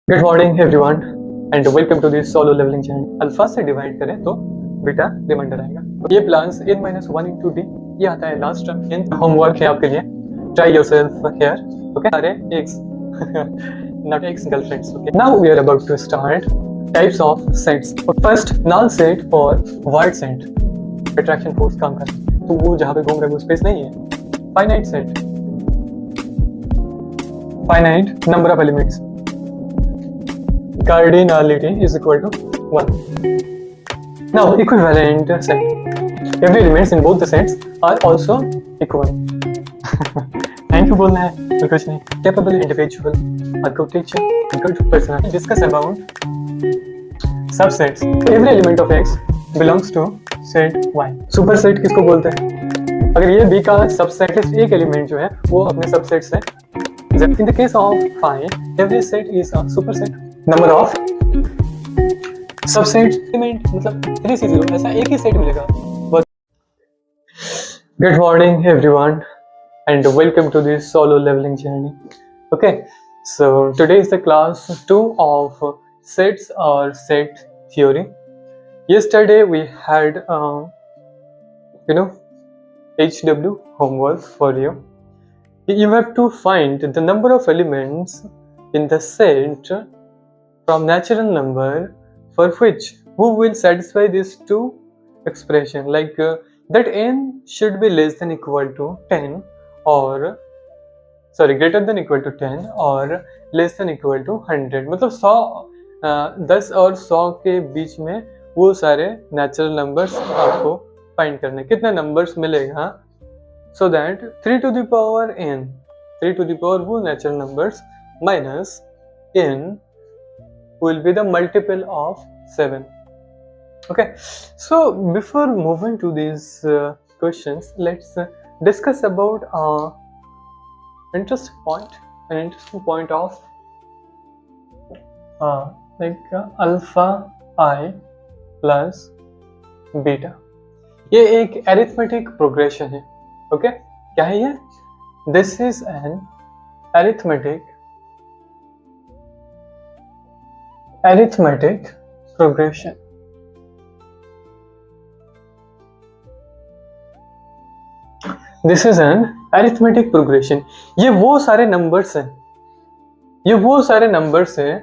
Good morning everyone and welcome to this solo leveling channel. Alpha से divide करें तो beta reminder आएगा। ये plans n minus 1 into d ये आता है लास्ट टर्म। इन होमवर्क है आपके लिए, ट्राई योरसेल्फ हियर। ओके, सारे x not x girlfriends. Okay, now we are about to start types of sets. First, null set और वाइड सेट। अट्रैक्शन फोर्स काम कर तो वो जहाँ पे घूम रहा है वो स्पेस नहीं है। Finite set, finite number of elements, cardinality is equal to 1. Now, equivalent set. Every elements in both the sets are also equal. Thank you बोलना है तो कुछ नहीं. Capable individual, a good teacher, a good person. Discuss about subsets. Every element of X belongs to set Y. Superset किसको बोलते हैं? अगर ये B का subset है, एक element जो है वो अपने subset से. In the case of phi, every set is a superset. Number of subset element मतलब 3 से 0, ऐसा एक ही सेट मिलेगा। Good morning everyone and welcome to this solo leveling journey. Okay, so today is the class 2 of sets और set theory. Yesterday we had HW homework for you. You have to find the number of elements in the set from natural number for which who will satisfy these two expression, like that n should be less than equal to 10 or greater than equal to 10 or less than equal to 100। मतलब 10 और 100 के बीच में वो सारे natural numbers आपको find करने। कितने numbers मिलेगा so that 3 to the power n, 3 to the power वो natural numbers minus n will be the multiple of 7. Okay, so before moving to these questions, let's discuss about an interesting point of alpha I plus beta. ये एक arithmetic progression है। Okay, क्या है ये? This is an arithmetic progression. This is an arithmetic progression. ये वो सारे numbers हैं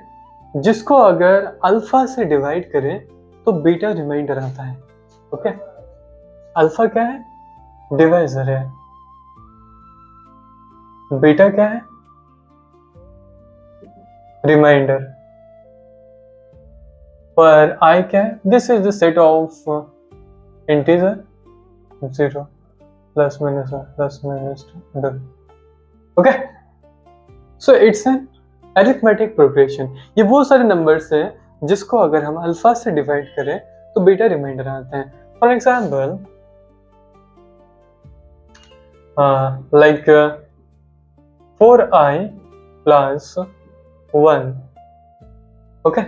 जिसको अगर अल्फा से डिवाइड करें तो बीटा रिमाइंडर आता है। ओके, अल्फा क्या है? डिवाइजर है। बीटा क्या है? रिमाइंडर। पर I क्या है? This is the set of integer 0 plus minus 1 plus minus 2. Okay, so it's an arithmetic progression. ये वो सारे नंबर्स हैं जिसको अगर हम अल्फा से डिवाइड करें तो बीटा रिमाइंडर आते हैं। For example like 4i plus 1. okay,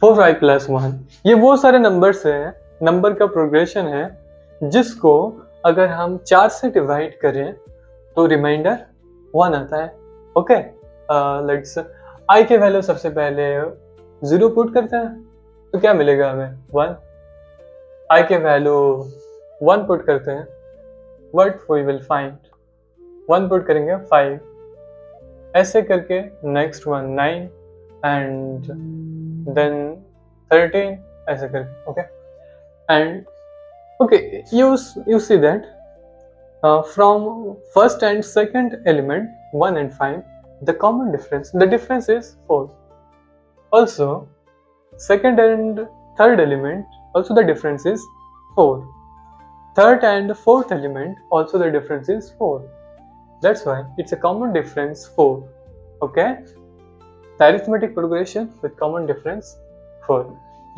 4i plus 1 ये वो सारे नंबर्स हैं, नंबर का प्रोग्रेशन है जिसको अगर हम 4 से डिवाइड करें तो रिमाइंडर 1 आता है। ओके, लेट्स i के वैल्यू सबसे पहले 0 पुट करते हैं तो क्या मिलेगा हमें? 1। i के वैल्यू 1 पुट करते हैं, what we will find? 1 put करेंगे 5, ऐसे करके नेक्स्ट वन 9 एंड then 13 ऐसे करके। okay, and okay, you see that from first and second element 1 and 5 the difference is 4. Also second and third element also the difference is 4. Third and fourth element also the difference is 4. That's why it's a common difference 4. okay, the arithmetic progression with common difference 4.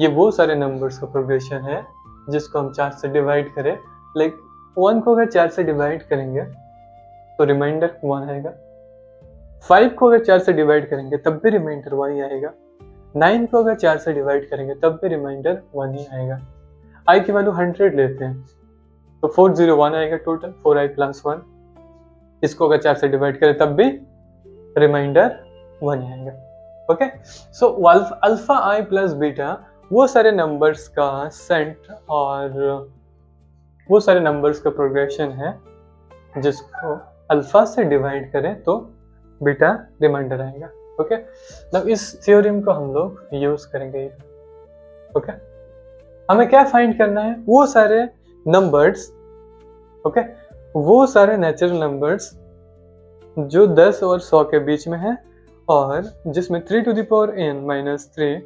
ये वो सारे numbers का progression है जिसको हम 4 से divide करें। Like 1 को अगर 4 से डिवाइड करेंगे तो रिमाइंडर 1 आएगा। 5 को अगर 4 से डिवाइड करेंगे तब भी रिमाइंडर 1 ही आएगा। 9 को अगर 4 से डिवाइड करेंगे तब भी रिमाइंडर 1 ही आएगा। i की वैल्यू 100 लेते हैं तो 401 आएगा टोटल, 4i plus 1। इसको अगर 4 से डिवाइड करें तब भी रिमाइंडर 1 आएगा। ओके। सो अल्फा आई प्लस बीटा वो सारे नंबर्स का सेट और वो सारे नंबर्स का प्रोग्रेशन है जिसको अल्फा से डिवाइड करें तो बीटा रिमाइंडर आएगा। ओके, अब इस थ्योरम को हम लोग यूज करेंगे। ओके, हमें क्या फाइंड करना है? वो सारे नंबर्स, ओके, वो सारे नेचुरल नंबर्स जो 10 और 100 के बीच में है और जिसमें 3 to the power n minus 3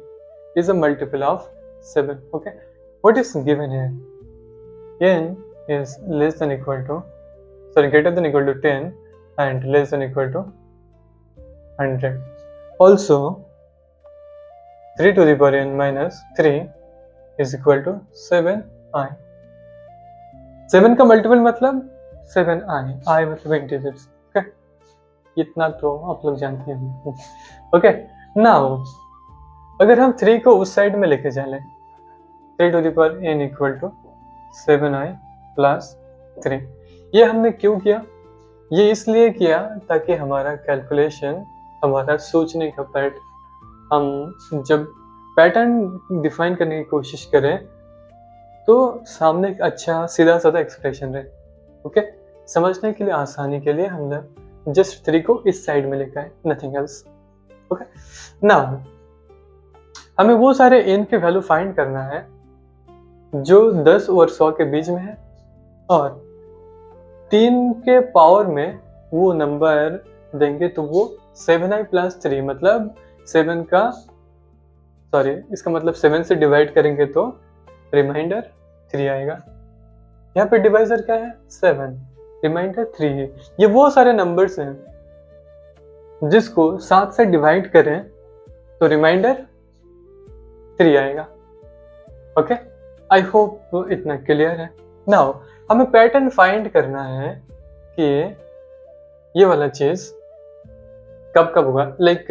is a multiple of 7. Okay, what is given here? n is less than equal to, sorry, greater than equal to 10 and less than equal to 100. Also 3 to the power n minus 3 is equal to 7i. 7 का multiple मतलब 7i, i मतलब integers. Okay, इतना तो आप लोग जानते हैं। Okay, now अगर हम 3 को उस साइड में लेके चलें, 3 to the power n equal to 7i plus 3, ये हमने क्यों किया? ये इसलिए किया ताकि हमारा कैलकुलेशन, हमारा सोचने का पैटर्न, हम जब पैटर्न डिफाइन करने की कोशिश करें तो सामने एक अच्छा सीधा साधा एक्सप्रेशन रहे। ओके, समझने के लिए, आसानी के लिए हमने जस्ट 3 को इस साइड में लिखा है, नथिंग एल्स। ओके, नाउ हमें वो सारे n के वैल्यू फाइंड करना है जो 10 और 100 के बीच में है और 3 के पावर में वो नंबर देंगे तो वो 7i plus 3 मतलब 7 का, सॉरी, इसका मतलब 7 से डिवाइड करेंगे तो रिमाइंडर 3 आएगा। यहाँ पे डिवाइजर क्या है? 7, रिमाइंडर 3 है। ये वो सारे नंबर्स हैं जिसको 7 से डिवाइड करें तो रिमाइंडर 3 आएगा। ओके, आई होप इतना क्लियर है। नाउ हमें पैटर्न फाइंड करना है कि ये वाला चीज कब कब होगा। लाइक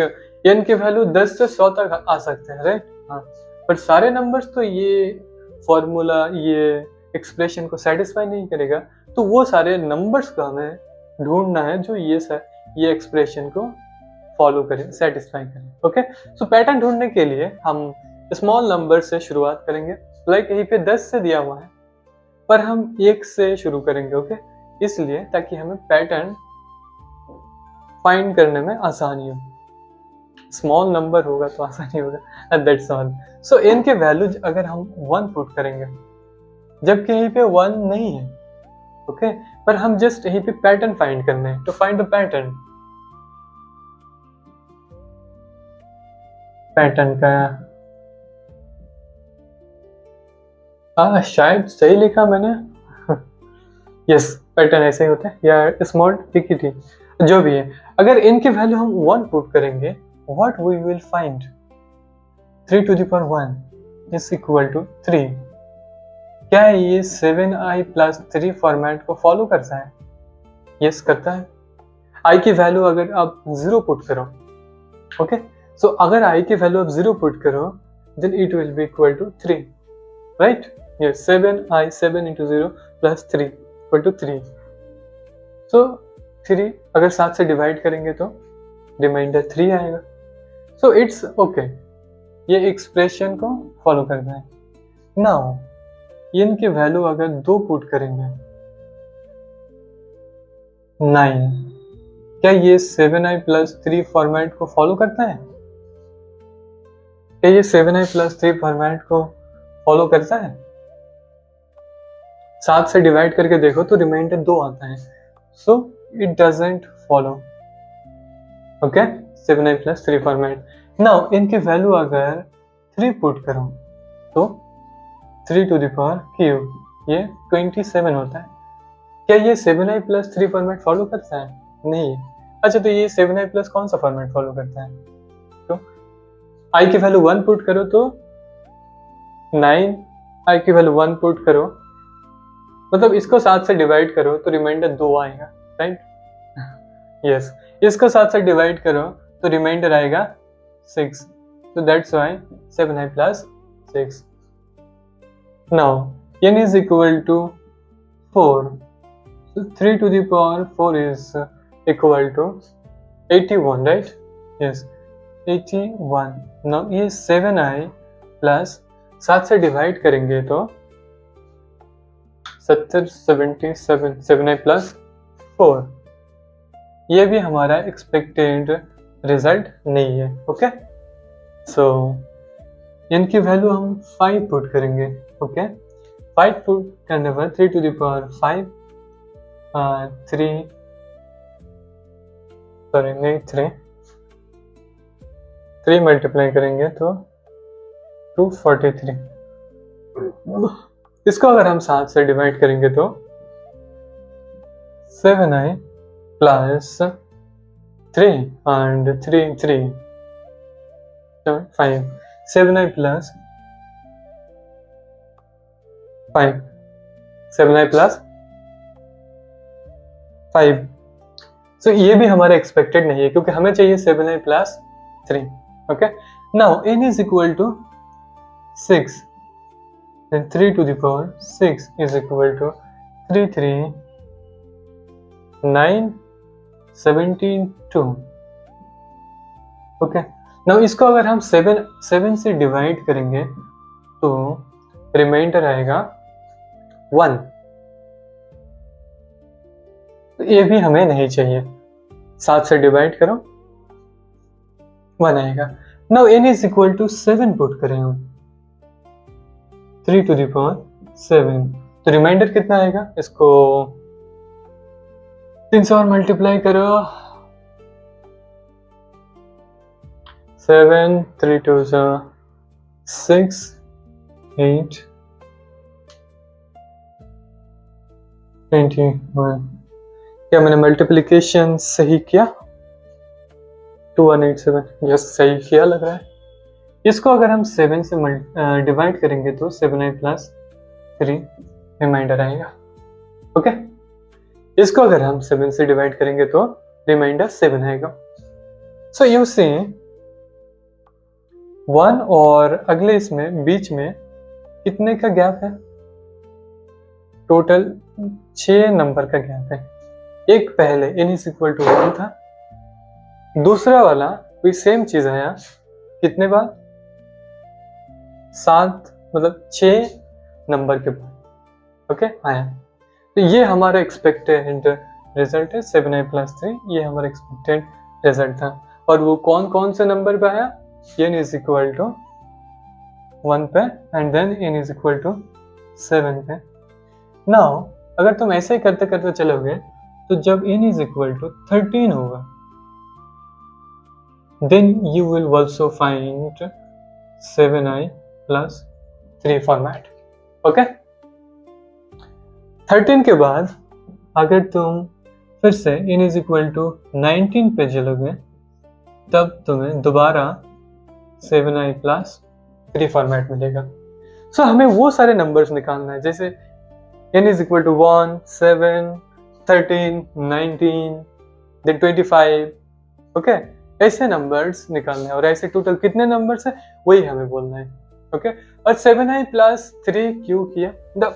n के वैल्यू 10 से 100 तक आ सकते हैं, राइट? हाँ, पर सारे नंबर्स तो ये फॉर्मूला, ये एक्सप्रेशन को सेटिस्फाई नहीं करेगा, तो वो सारे नंबर्स को हमें ढूंढना है जो ये एक्सप्रेशन को फॉलो करें, सेटिस्फाई करें। ओके, सो पैटर्न ढूंढने के लिए हम स्मॉल नंबर से शुरुआत करेंगे। लाइक यहीं पे 10 से दिया हुआ है पर हम 1 से शुरू करेंगे। ओके, इसलिए ताकि हमें पैटर्न फाइंड करने में आसानी हो। स्मॉल नंबर होगा तो आसानी होगा, दैट्स ऑल। सो n के वैल्यू अगर हम 1 पुट करेंगे जबकि यहीं पे 1 नहीं है, ओके, पर हम जस्ट यहीं पे पैटर्न फाइंड करना है। To find the pattern, pattern का शायद सही लिखा मैंने, यस, पैटर्न ऐसे ही होता है या स्मॉल टिकट ही जो भी है। अगर n की वैल्यू हम 1 पुट करेंगे, what we will find? 3 to the power 1 is equal to 3। क्या ये 7i plus 3 फॉर्मेट को फॉलो करता है? यस, करता है। i की वैल्यू अगर आप 0 पुट करो, ओके, सो अगर i की वैल्यू आप 0 पुट करो then it will be equal to 3, right? yes, 7i, 7 into 0 plus 3 equal to 3। so 3 अगर 7 से डिवाइड करेंगे तो रिमाइंडर 3 आएगा। सो इट्स ओके, ये एक्सप्रेशन को फॉलो करना है। नाउ n की वैल्यू अगर 2 पुट करेंगे, 9, क्या ये 7i plus 3 फॉर्मेट को फॉलो करता है? क्या ये 7i plus 3 फॉर्मेट को फॉलो करता है? 7 से डिवाइड करके देखो तो रिमाइंडर 2 आता है, so it doesn't follow. Okay, 7i plus 3 format. Now इनकी वैल्यू अगर 3 पुट करो तो 3 to the power क्यूब, ये 27 होता है। क्या ये 7i plus 3 फॉर्मेट फॉलो करता है? नहीं। अच्छा, तो ये 7i plus कौन सा फॉर्मेट फॉलो करता है? तो i की वैल्यू 1 पुट करो तो 9, i की वैल्यू 1 पुट करो मतलब इसको 7 से डिवाइड करो तो रिमाइंडर 2 आएगा, राइट? यस, इसको 7 से डिवाइड करो तो रिमाइंडर आएगा 6, so that's why 7i plus 6। now n is equal to 4, so 3 to the power 4 is equal to 81, right? yes, 81। Now ये 7i प्लस 7 से डिवाइड करेंगे तो 70 77 7i प्लस 4। ये भी हमारा एक्सपेक्टेड रिजल्ट नहीं है। ओके, सो इनकी वैल्यू हम 5 पुट करेंगे। ओके, 5 पुट करने पर 3 टू द पावर 5 3 मल्टीप्लाई करेंगे तो 243। इसको अगर हम 7 से डिवाइड करेंगे तो 7i plus 3 and 3 5 7i plus 5 7i plus 5। सो ये भी हमारा एक्सपेक्टेड नहीं है क्योंकि हमें चाहिए 7i plus 3। Okay, now n is equal to 6, then 3 to the power 6 is equal to 3 3 9 72। Okay, now इसको अगर हम 7 से डिवाइड करेंगे तो रिमाइंडर आएगा 1। तो ये भी हमें नहीं चाहिए। 7 से डिवाइड करो 1 आएगा। Now n is equal to 7 put करें हम 3 to the power 7, तो रिमाइंडर कितना आएगा? इसको 3 से और मल्टीप्लाई करो 7 3 2 6 8 21। क्या मैंने मल्टीप्लिकेशन सही किया? 2187, यस सही किया लग रहा है। इसको अगर हम 7 से डिवाइड करेंगे तो 7i प्लस 3 रिमाइंडर आएगा। ओके, इसको अगर हम 7 से डिवाइड करेंगे तो रिमाइंडर 7 आएगा। सो यू सी 1 और अगले इसमें बीच में कितने का गैप है? टोटल 6 नंबर का गैप है। एक पहले n is equal to 1 था, दूसरा वाला कोई सेम चीज आया कितने बार? 7, मतलब 6 नंबर के बाद। ओके, आया। तो ये हमारा एक्सपेक्टेड रिजल्ट है 7i प्लस 3। ये हमारा एक्सपेक्टेड रिजल्ट था। और वो कौन कौन से नंबर पे आया? n is equal to 1 पे and then n is equal to 7 पे। नाउ अगर तुम ऐसे ही करते करते चलोगे तो जब n is equal to 13 होगा then you will also find 7i plus 3 format। Okay, 13 के बाद अगर तुम फिर से n is equal to 19 पे चलोगे तब तुम्हें दोबारा 7i plus 3 फॉर्मेट मिलेगा। सो हमें वो सारे नंबर्स निकालना है जैसे n is equal to 1 7 13 19 then 25। Okay, ऐसे नंबर्स निकालने हैं और ऐसे टोटल कितने नंबर्स है वही हमें बोलना है। ओके, और 7i प्लस 3 क्यों किया?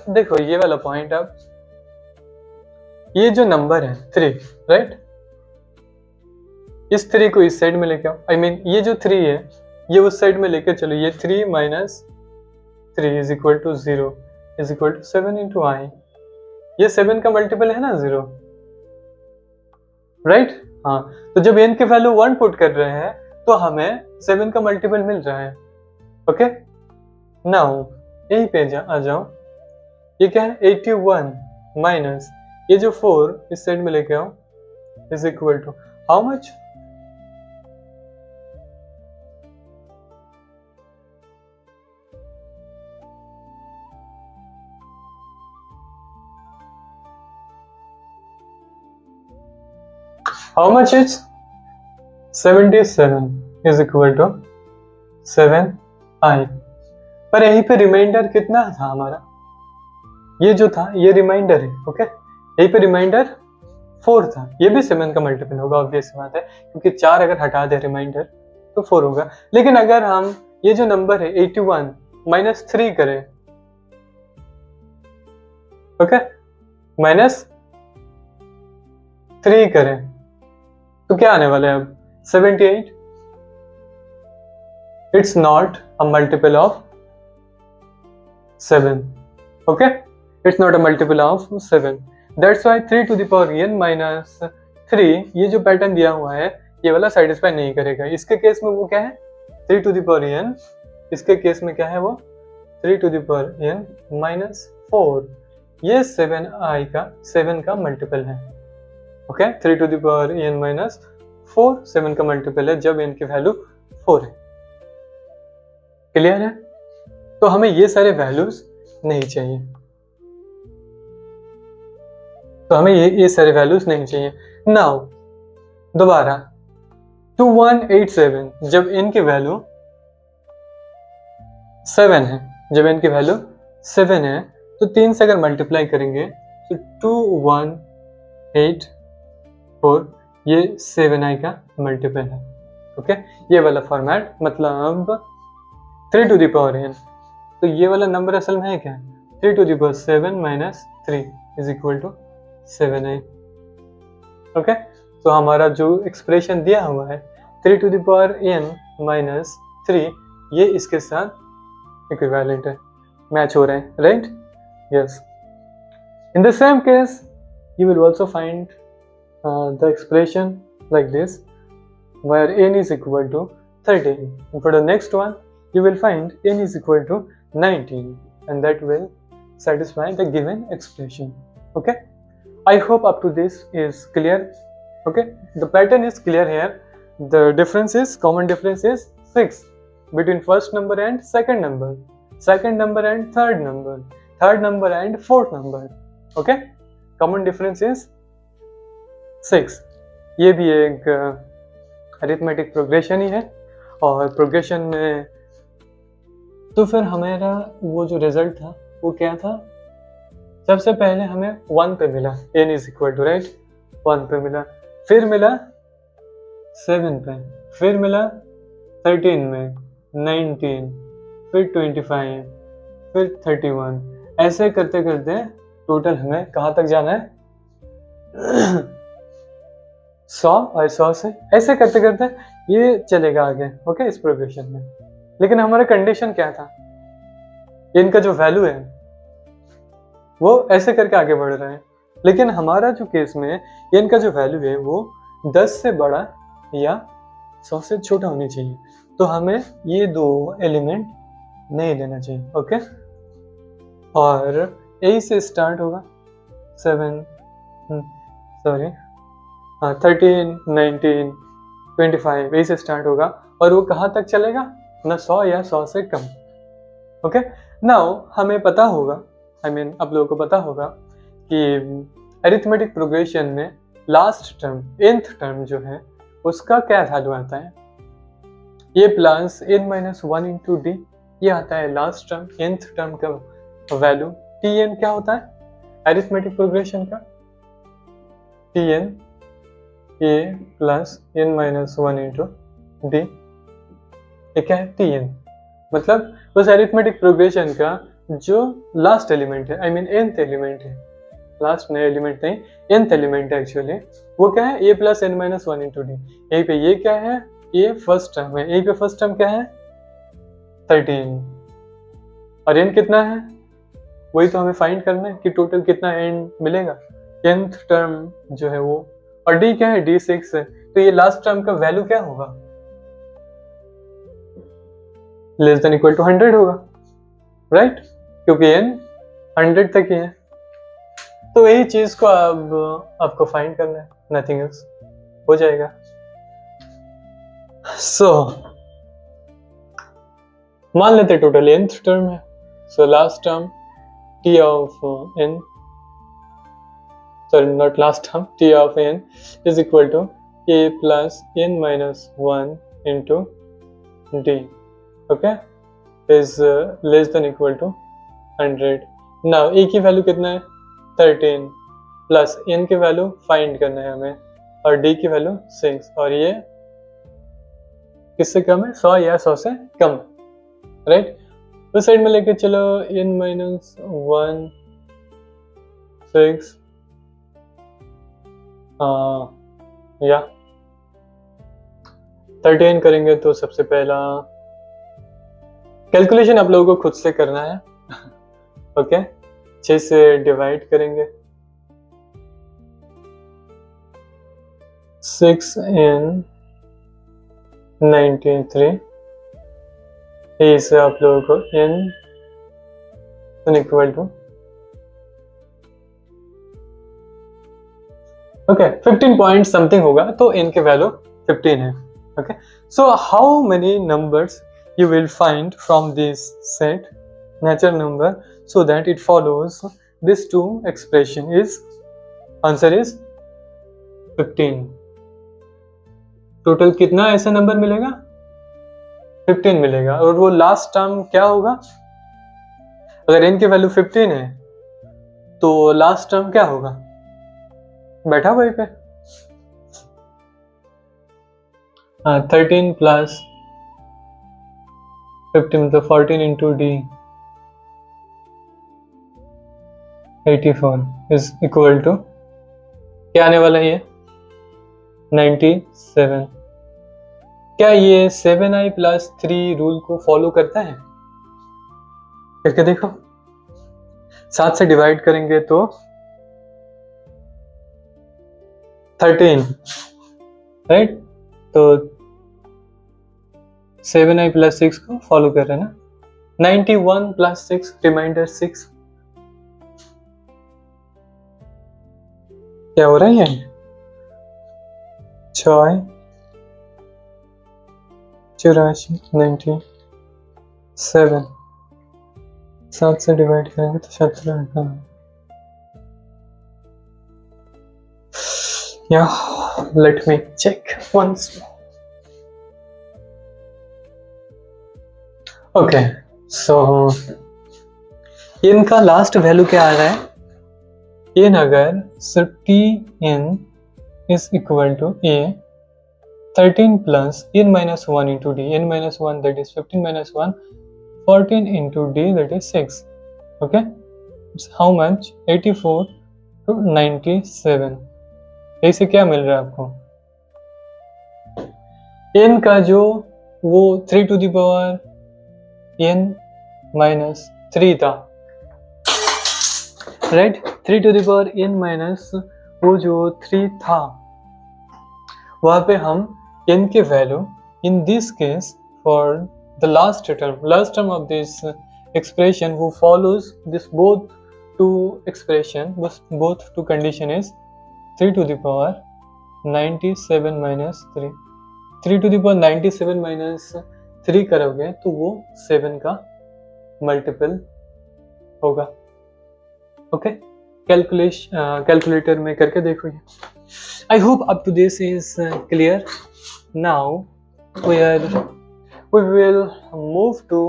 देखो ये वाला पॉइंट, अब ये जो नंबर है 3, राइट, इस 3 को इस साइड में लेके आओ। आई मीन ये जो 3 है ये उस साइड में लेके चलो। ये 3 minus 3 is equal to 0 is equal to 7 into I. ये 7 का मल्टीपल है ना 0, राइट? हाँ, तो जब n की वैल्यू 1 पुट कर रहे हैं तो हमें 7 का मल्टीपल मिल रहा है। ओके, नाउ यही पे आ जाओ। ये क्या है? 81 माइनस ये जो 4 इस साइड में लेके आओ is equal to how much? How much is 77 is equal to 7i। पर यहीं पे रिमाइंडर कितना था हमारा? ये जो था ये रिमाइंडर है। ओके, यहीं पे रिमाइंडर 4 था। ये भी 7 का मल्टीपल होगा, ऑब्वियस बात है, क्योंकि 4 अगर हटा दे रिमाइंडर तो 4 होगा। लेकिन अगर हम ये जो नंबर है 81 माइनस 3 करें, ओके, माइनस 3 करें तो क्या आने वाला है अब? 78। it's not a multiple of 7. Okay, it's not a multiple of 7. That's why 3 to the power n minus 3 ये जो पैटर्न दिया हुआ है ये वाला सेटिस्फाई नहीं करेगा। इसके केस में वो क्या है 3 to the power n, इसके केस में क्या है वो 3 to the power n minus 4। ये 7 का मल्टीपल है। Okay, 3 to the power n minus 4 7 का मल्टीपल है जब n की वैल्यू 4 है। क्लियर है? तो हमें ये सारे वैल्यूज नहीं चाहिए, तो हमें ये सारे वैल्यूज नहीं चाहिए। नाउ दोबारा 2187 जब n की वैल्यू 7 है, जब n की वैल्यू 7 है तो 3 से अगर मल्टीप्लाई करेंगे तो 2184 ये 7i का मल्टीपल है। ओके, ये वाला फॉर्मेट मतलब 3 to the power n, तो ये वाला नंबर असल में है क्या 3 to the power 7 minus 3 is equal to 7i। Okay, तो हमारा जो एक्सप्रेशन दिया हुआ है 3 to the power n minus 3 ये इसके साथ इक्विवेलेंट है, मैच हो रहे हैं, right? Yes. In the same case you will also find the expression like this where n is equal to 13, and for the next one you will find n is equal to 19, and that will satisfy the given expression. Okay, I hope up to this is clear. Okay, the pattern is clear here. The difference is, common difference is 6 between first number and second number and third number and fourth number. Okay, common difference is 6। ये भी एक arithmetic progression ही है, और progression में तो फिर हमारा वो जो रिजल्ट था वो क्या था, सबसे पहले हमें 1 पे मिला n is equal to, right, 1 पे मिला, फिर मिला 7 पे, फिर मिला 13 में, 19, फिर 25, फिर 31, ऐसे करते करते टोटल हमें कहाँ तक जाना है 100 और 100 से ऐसे करते करते ये चलेगा आगे। ओके, इस प्रोग्रेशन में, लेकिन हमारा कंडीशन क्या था, इनका जो वैल्यू है वो ऐसे करके आगे बढ़ रहा है, लेकिन हमारा जो केस में इनका जो वैल्यू है वो 10 से बड़ा या 100 से छोटा होनी चाहिए, तो हमें ये दो एलिमेंट नहीं लेना चाहिए। ओके, और यही से स्टार्ट होगा 13, 19, 25 यही से स्टार्ट होगा, और वो कहाँ तक चलेगा ना 100 या 100 से कम। ओके, नाउ हमें पता होगा, आप लोगों को पता होगा कि अरिथमेटिक प्रोग्रेशन में लास्ट टर्म nth टर्म जो है उसका क्या वैल्यू आता है, ये plus n minus 1 into D, ये आता है लास्ट टर्म, nth टर्म का वैल्यू tn क्या होता है अरिथमेटिक प्रोग्रेशन का, tn a plus n minus 1 into D, ये क्या है tn, मतलब उस अरिथमेटिक प्रोग्रेशन का जो लास्ट एलिमेंट है, nth एलिमेंट है, लास्ट नया एलिमेंट नहीं, nth एलिमेंट है एक्चुअली, वो क्या है a plus n minus 1 into D. यहीं पे ये क्या है, ये फर्स्ट टर्म है, यहीं पे फर्स्ट टर्म क्या है 13, और n कितना है वही तो हमें फाइंड करना है कि टोटल कितना n मिलेगा, nth टर्म जो है वो, और d क्या है d 6 है, तो ये लास्ट टर्म का वैल्यू क्या होगा, लेस देन इक्वल टू 100 होगा, राइट, क्योंकि n 100 तक ही है। तो यही चीज को अब आपको फाइंड करना है, नथिंग एल्स, हो जाएगा। सो मान लेते टोटल nth टर्म है, so last term t of n, sorry not last term, t of n is equal to a plus n minus 1 into d, okay, is less than equal to 100। now a की value कितना है 13, plus n की value find करना है हमें, और d की value 6, और ये किससे कम है 100 या 100 से कम, राइट। उस साइड में लेके चलो n माइनस 1 6 या 13 करेंगे तो सबसे पहला कैलकुलेशन आप लोगों को खुद से करना है। ओके 6 से डिवाइड करेंगे, 6 in 93 इसे आप लोगों को n equal to okay 15 point something होगा, तो n के वैल्यू 15 है। Okay so how many numbers you will find from this set natural number so that it follows this two expression is answer is 15। Total कितना ऐसा number मिलेगा? 15 मिलेगा। और वो लास्ट टर्म क्या होगा? अगर n की वैल्यू 15 है तो लास्ट टर्म क्या होगा? बैठा वहीं पे 13 प्लस 15 मतलब 14 into D 84 is equal to क्या आने वाला है ये 97। क्या ये 7i प्लस 3 रूल को फॉलो करता है? करके देखो, 7 से डिवाइड करेंगे तो 13 राइट, तो 7i प्लस 6 को फॉलो कर रहे हैं ना। 91 प्लस 6 रिमाइंडर 6 क्या हो रहा है? 6 84 97 7 से डिवाइड करेंगे तो 17। Yeah, let me check once more. Okay, so इनका लास्ट वैल्यू क्या आ रहा है? इन अगर T n is equal to a 13 plus n minus 1 into D, n minus 1 that is 15 minus 1 14 into D that is 6। Okay it's how much 84 to 97। ऐसे क्या मिल रहा है आपको? n का जो वो 3 to the power n minus 3 था right, 3 to the power n minus वो जो 3 था, वहां पे हम n के value in this case for the last term of this expression who follows this both two expression, both two condition is 3 to the power 97 minus 3। 3 to the power 97 minus 3 करोगे तो वो 7 का मल्टीपल होगा। Okay calculator में करके देखो ये। I hope up to this is clear. Now we will move to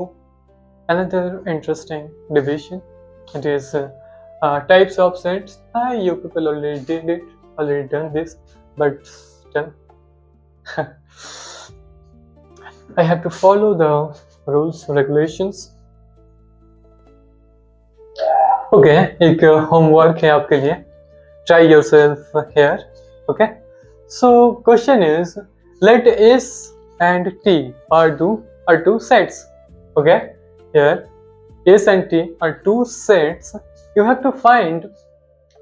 another interesting division. It is types of sets. You people already done this, but still I have to follow the rules regulations. Okay, एक homework है आपके लिए. Try yourself here. Okay. So question is, let S and T are two sets. Okay. Here S and T are two sets. You have to find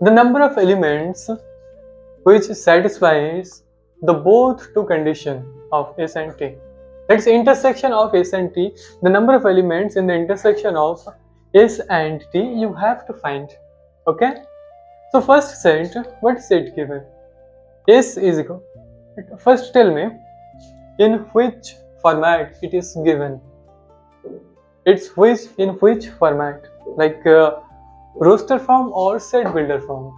the number of elements which satisfies the both two condition of S and T. That's intersection of S and T. The number of elements in the intersection of S and T you have to find. Okay. So first set, what is it given? S is equal. First tell me in which format it is given. It's in which format, like roster form or set builder form?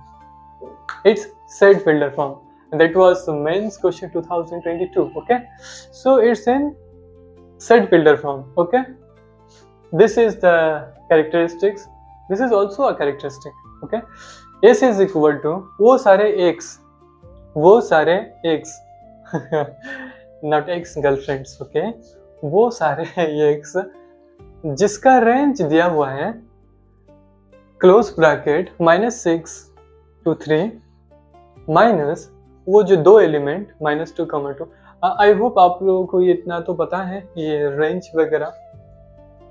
It's set builder form, and that was men's question 2022. Okay, so it's in set builder form. Okay, this is the characteristics. This is also a characteristic. Okay, S is equal to वो सारे x not ex girlfriends. Okay, वो सारे x जिसका range दिया हुआ है close bracket -6 to 3 minus वो जो दो एलिमेंट -2, -2। आई होप आप लोगों को ये इतना तो पता है, ये रेंज वगैरह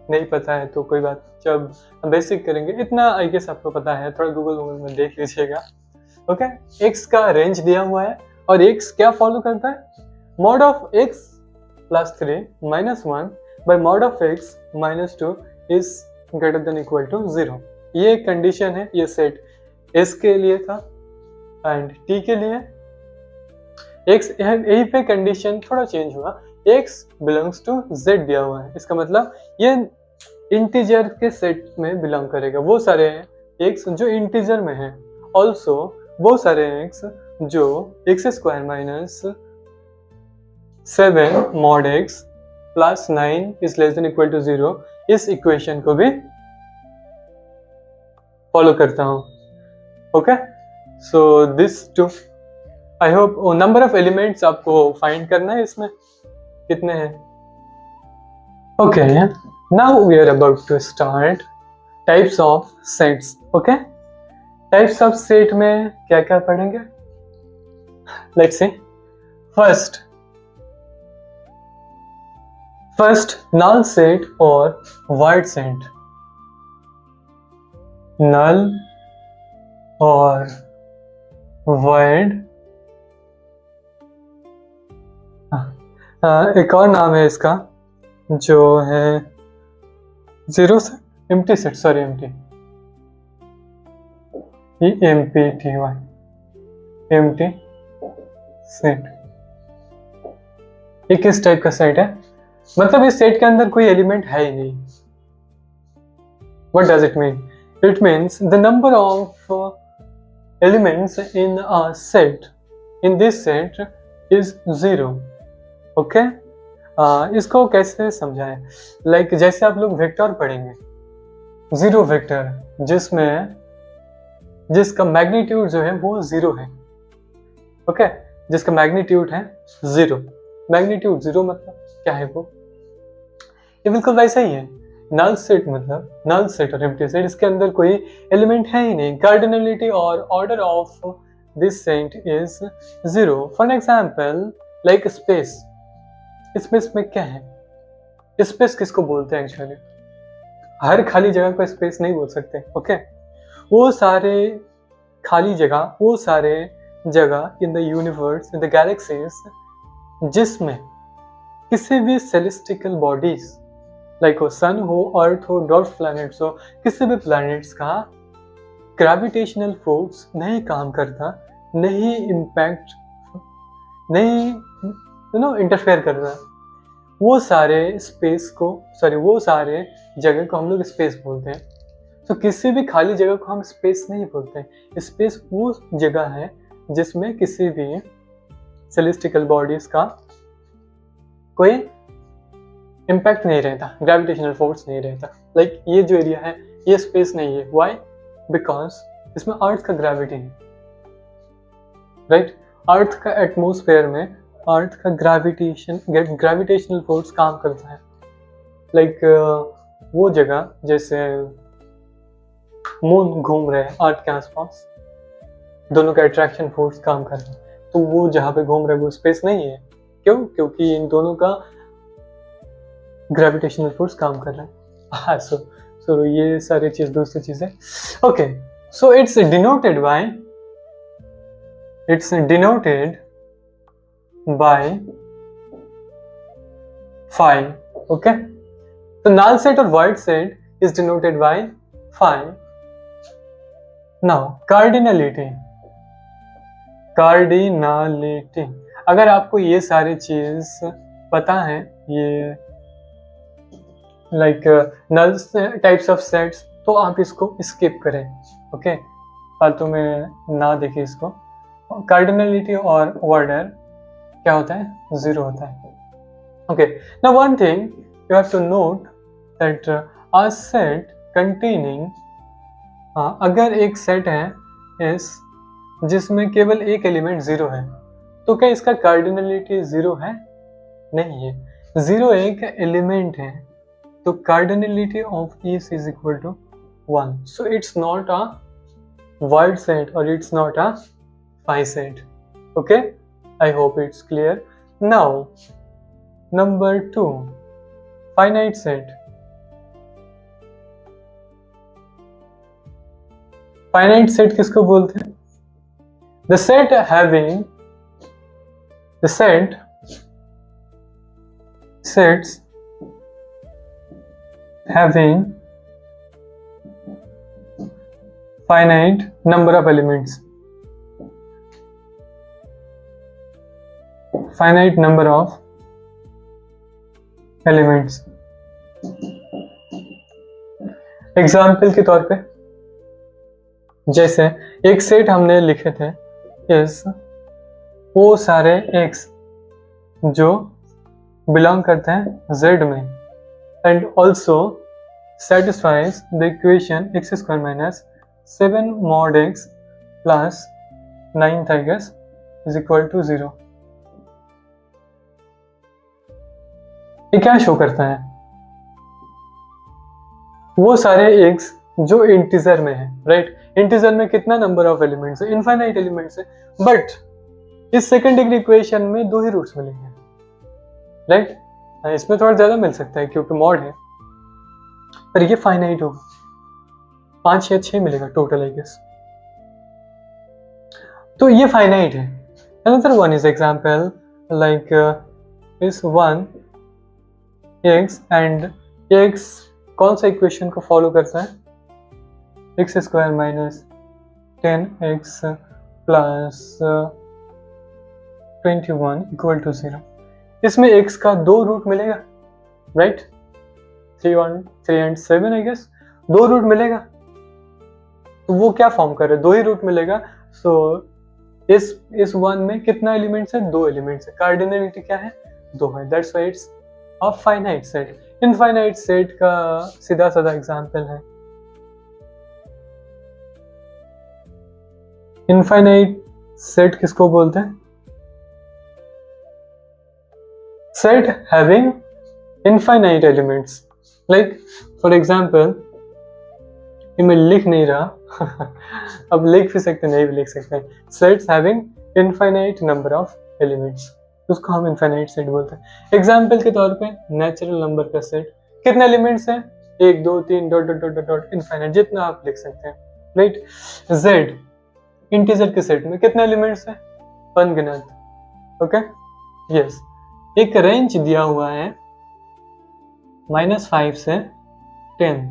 नहीं पता है तो कोई बात, जब बेसिक करेंगे इतना आई गेस आपको पता है, थोड़ा गूगल में देख लीजिएगा। ओके, x का रेंज दिया हुआ है और x क्या फॉलो करता है, mod of x plus 3 minus 1 by mod of x minus 2 is greater than equal to 0। ये कंडीशन है, ये सेट s के लिए था एंड t के लिए। x यहीं पे कंडीशन थोड़ा चेंज हुआ, x बिलोंग्स टू z दिया हुआ है, इसका मतलब ये इंटीजर के सेट में बिलोंग करेगा। वो सारे x जो इंटीजर में है, ऑल्सो वो सारे x जो x square minus 7 mod x plus 9 is less than equal to 0, इस इक्वेशन को भी फॉलो करता हूँ। Okay, so this too, I hope number of elements आपको फाइंड करना है, इसमें कितने हैं। Okay, now we are about to start types of sets. Okay, types of set में क्या क्या पढ़ेंगे, let's see. First null set और वाइड सेट। नल और वाइड, एक और नाम है इसका जो है zero set, empty set, sorry empty, EMPTY, empty set. ये किस टाइप का सेट है, मतलब इस सेट के अंदर कोई एलिमेंट है ही नहीं। What does it mean? It means the number of elements in a set, in this set is 0. Okay? इसको कैसे समझाएं, लाइक जैसे आप लोग वेक्टर पढ़ेंगे, जीरो वेक्टर जिसका मैग्नीट्यूड जो है वो 0 है। ओके, जिसका मैग्नीट्यूड है 0, मैग्नीट्यूड 0 मतलब क्या है वो, ये बिल्कुल वैसा ही है। नल सेट मतलब नल सेट और एम्प्टी सेट, इसके अंदर कोई एलिमेंट है ही नहीं। कार्डिनलिटी और order of this set is 0। For example like space, space में क्या है, स्पेस किसको बोलते हैं एक्चुअली, हर खाली जगह को स्पेस नहीं बोल सकते। ओके, वो सारे खाली जगह, वो सारे जगह in the universe, in the galaxies जिसमें किसी भी सेलेस्टिकल बॉडीज लाइक हो सन हो, अर्थ हो, डॉर्फ प्लैनेट्स हो, किसी भी प्लैनेट्स का ग्रेविटेशनल फोर्स नहीं काम करता, नहीं इम्पैक्ट, नहीं इंटरफेयर करता, वो सारे स्पेस को, सॉरी वो सारे जगह को हम लोग स्पेस बोलते हैं। तो किसी भी खाली जगह को हम स्पेस नहीं बोलते हैं। स्पेस वो जगह है जिसमें किसी भी सेलेस्टिकल बॉडीज का कोई इम्पैक्ट नहीं रहता, ग्रेविटेशनल फोर्स नहीं रहता। लाइक ये जो एरिया है ये स्पेस नहीं है। व्हाई? बिकॉज इसमें अर्थ का ग्रेविटी है, राइट? अर्थ का एटमॉस्फेयर में अर्थ का ग्रेविटेशनल फोर्स काम करता है। लाइक वो जगह जैसे मून घूम रहे हैं अर्थ के आसपास, दोनों का अट्रैक्शन फोर्स काम कर रहा है, तो वो जहाँ पे घूम रहे हैं वो स्पेस नहीं है। क्यों? क्योंकि इन दोनों का ग्रेविटेशनल फोर्स काम कर रहा है। हाँ, सो ये सारी चीज दूसरी चीज है। Okay, so it's denoted by phi. Okay, तो null set और void set is denoted by phi. Now cardinality, अगर आपको ये सारी चीज पता है, ये like null types of sets, तो आप इसको स्किप करें। ओके, फालतू में ना देखिए इसको। कार्डिनलिटी और ऑर्डर क्या होता है? 0 होता है। Okay, now one thing you have to note that a set containing, अगर एक सेट है इस जिसमें केवल एक एलिमेंट 0 है, तो क्या इसका कार्डिनलिटी 0 है? नहीं है। 0 एक एलिमेंट है, तो cardinality of each is equal to 1. So it's not a void set or it's not a phi set. Okay, I hope it's clear. Now number 2, finite set. Finite set किसको बोलते हैं? The set having the sets having finite number of elements. Finite number of elements. Example के तौर पे जैसे एक set हमने लिखे थे इस वो सारे x जो बिलोंग करते हैं z में and also satisfies the equation x square minus 7 mod x plus 9th I guess is equal to 0. ये क्या शो करता है? वो सारे x जो इंटीजर में है, राइट? इंटीजर में कितना नंबर ऑफ एलिमेंट्स है? इनफाइनाइट एलिमेंट्स है, बट इस सेकंड डिग्री इक्वेशन में 2 ही रूट्स मिलेंगे, राइट? इसमें थोड़ा ज्यादा मिल सकता है क्योंकि मॉड है, पर ये फाइनाइट होगा, 5 या 6 मिलेगा टोटल आई गेस. तो ये फाइनाइट है. Another one is example like इस 1 x एंड x कौन सा इक्वेशन को फॉलो करता है? X square minus 10x plus 21 equal to 0. इसमें x का 2 रूट मिलेगा, right? 3 and 7 I guess 2 root मिलेगा. तो वो क्या फॉर्म कर रहे हैं? 2 ही रूट मिलेगा. सो इस 1 में कितना एलिमेंट्स है? 2 एलिमेंट्स है. कार्डिनलिटी क्या है? 2 है. That's why it's a finite set. Infinite set का सीधा साधा एग्जांपल है इनफाइनाइट सेट किसको बोलते हैं? Set having infinite elements. Like for example ये मैं लिख नहीं रहा अब लिख भी सकते नहीं भी लिख सकते हैं. Sets having infinite number of elements, उसको हम इनफाइनाइट सेट बोलते हैं. एग्जाम्पल के तौर पे नेचुरल नंबर का सेट कितने एलिमेंट्स हैं? 1 2 3 dot dot dot dot infinite, जितना आप लिख सकते हैं, राइट? जेड इंटीजर के सेट में कितने एलिमेंट्स हैं? अनगिनत. Okay, yes. एक रेंज दिया हुआ है -5 से 10.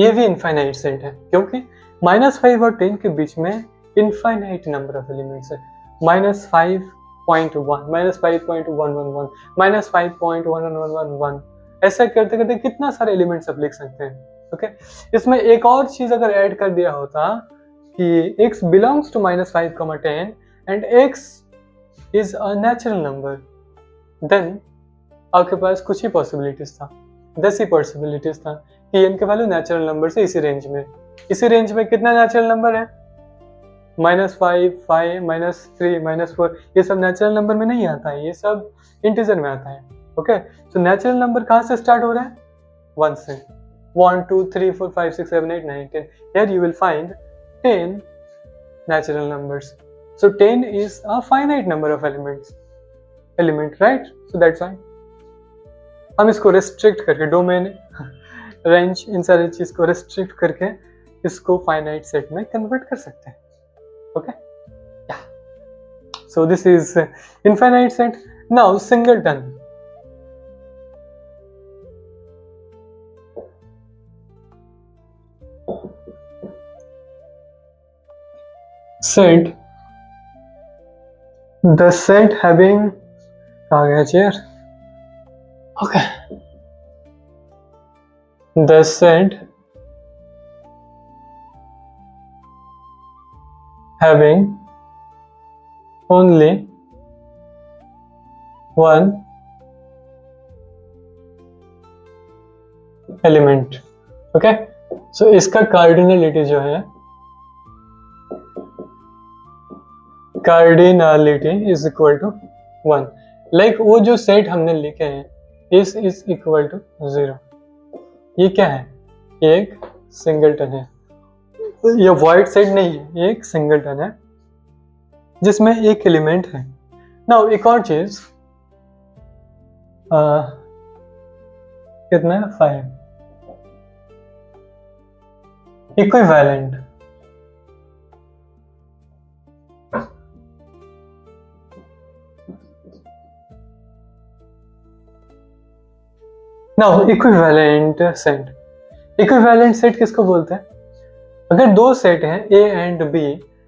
ये भी इनफाइनाइट सेट है क्योंकि -5 और 10 के बीच में इनफाइनाइट नंबर ऑफ एलिमेंट्स है. -5.1 -5.111 -5.1111 ऐसा करते करते कितना सारे एलिमेंट्स आप लिख सकते हैं. ओके, इसमें एक और चीज अगर ऐड कर दिया होता कि x belongs to -5, 10 and x is a natural number, then आपके पास कुछ ही पॉसिबिलिटीज था, 10 ही पॉसिबिलिटीज था कि n के वैल्यू नेचुरल नंबर से इसी रेंज में कितना नेचुरल नंबर है? -5, 5, -3, -4, ये सब नेचुरल नंबर में नहीं आता है, ये सब इंटीजर में आता है. ओके, तो नेचुरल नंबर कहाँ से स्टार्ट हो रहा है? 1 से. 1 2 3 4 5 6 7 8 9 10. Here you will find 10 natural numbers. So 10 is a finite number of element, right? So that's why हम इसको restrict करके डोमेन रेंज इन सारी चीज को restrict करके इसको फाइनाइट सेट में कन्वर्ट कर सकते हैं. Okay, yeah. So this is infinite set. Now singleton. Set. The set having कहाँ गया chair? Okay. The set having only one element. Okay, so इसका कार्डिनलिटी जो है, cardinality is equal to 1. Like वो जो सेट हमने लिखे हैं इस इज इक्वल टू 0. ये क्या है? ये एक सिंगलटन है. ये वॉइड सेट नहीं है, ये एक सिंगलटन है जिसमें एक एलिमेंट है. नाउ एक और चीज, कितना है? 5. Equivalent. Now equivalent set. Equivalent set किसको बोलते हैं? अगर दो सेट हैं ए एंड बी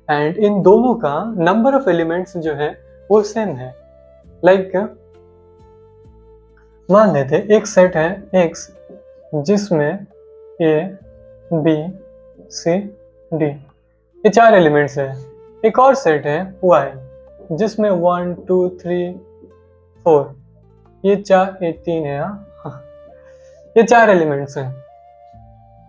एंड इन दोनों का नंबर ऑफ एलिमेंट्स जो है वो सेम है। लाइक मान लेते एक सेट है एक्स जिसमें ए बी सी डी ये 4 एलिमेंट्स है। एक और सेट है वाई जिसमें 1 2 3 4 ये 3 है। ये 4 एलिमेंट्स हैं।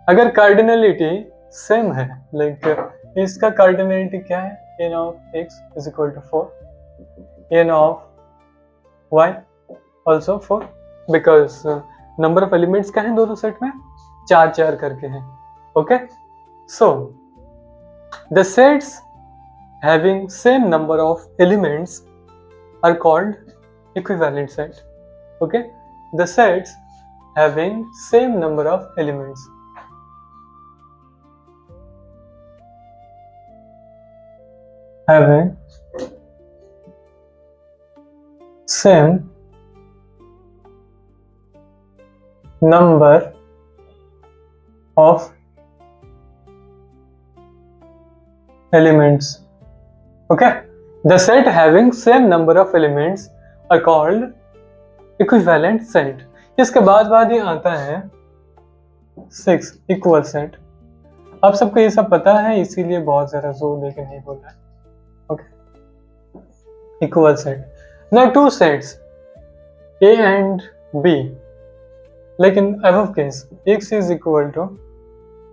अगर कार्डिनलिटी सेम है, लाइक इसका कार्डिनलिटी क्या है? n of x is equal to 4, n of y also 4, because number of elements क्या है दोनों सेट में? 4 करके हैं। Okay, so the sets having same number of elements are called equivalent set. Okay, the sets having same number of elements having same number of elements. Okay, the set having same number of elements are called equivalent set. इसके बाद ही आता है 6 equal set. आप सबको ये सब पता है, इसीलिए बहुत ज्यादा जोर देके नहीं बोल रहा है। Okay, equal set. Now two sets A and B, like in above case X is equal to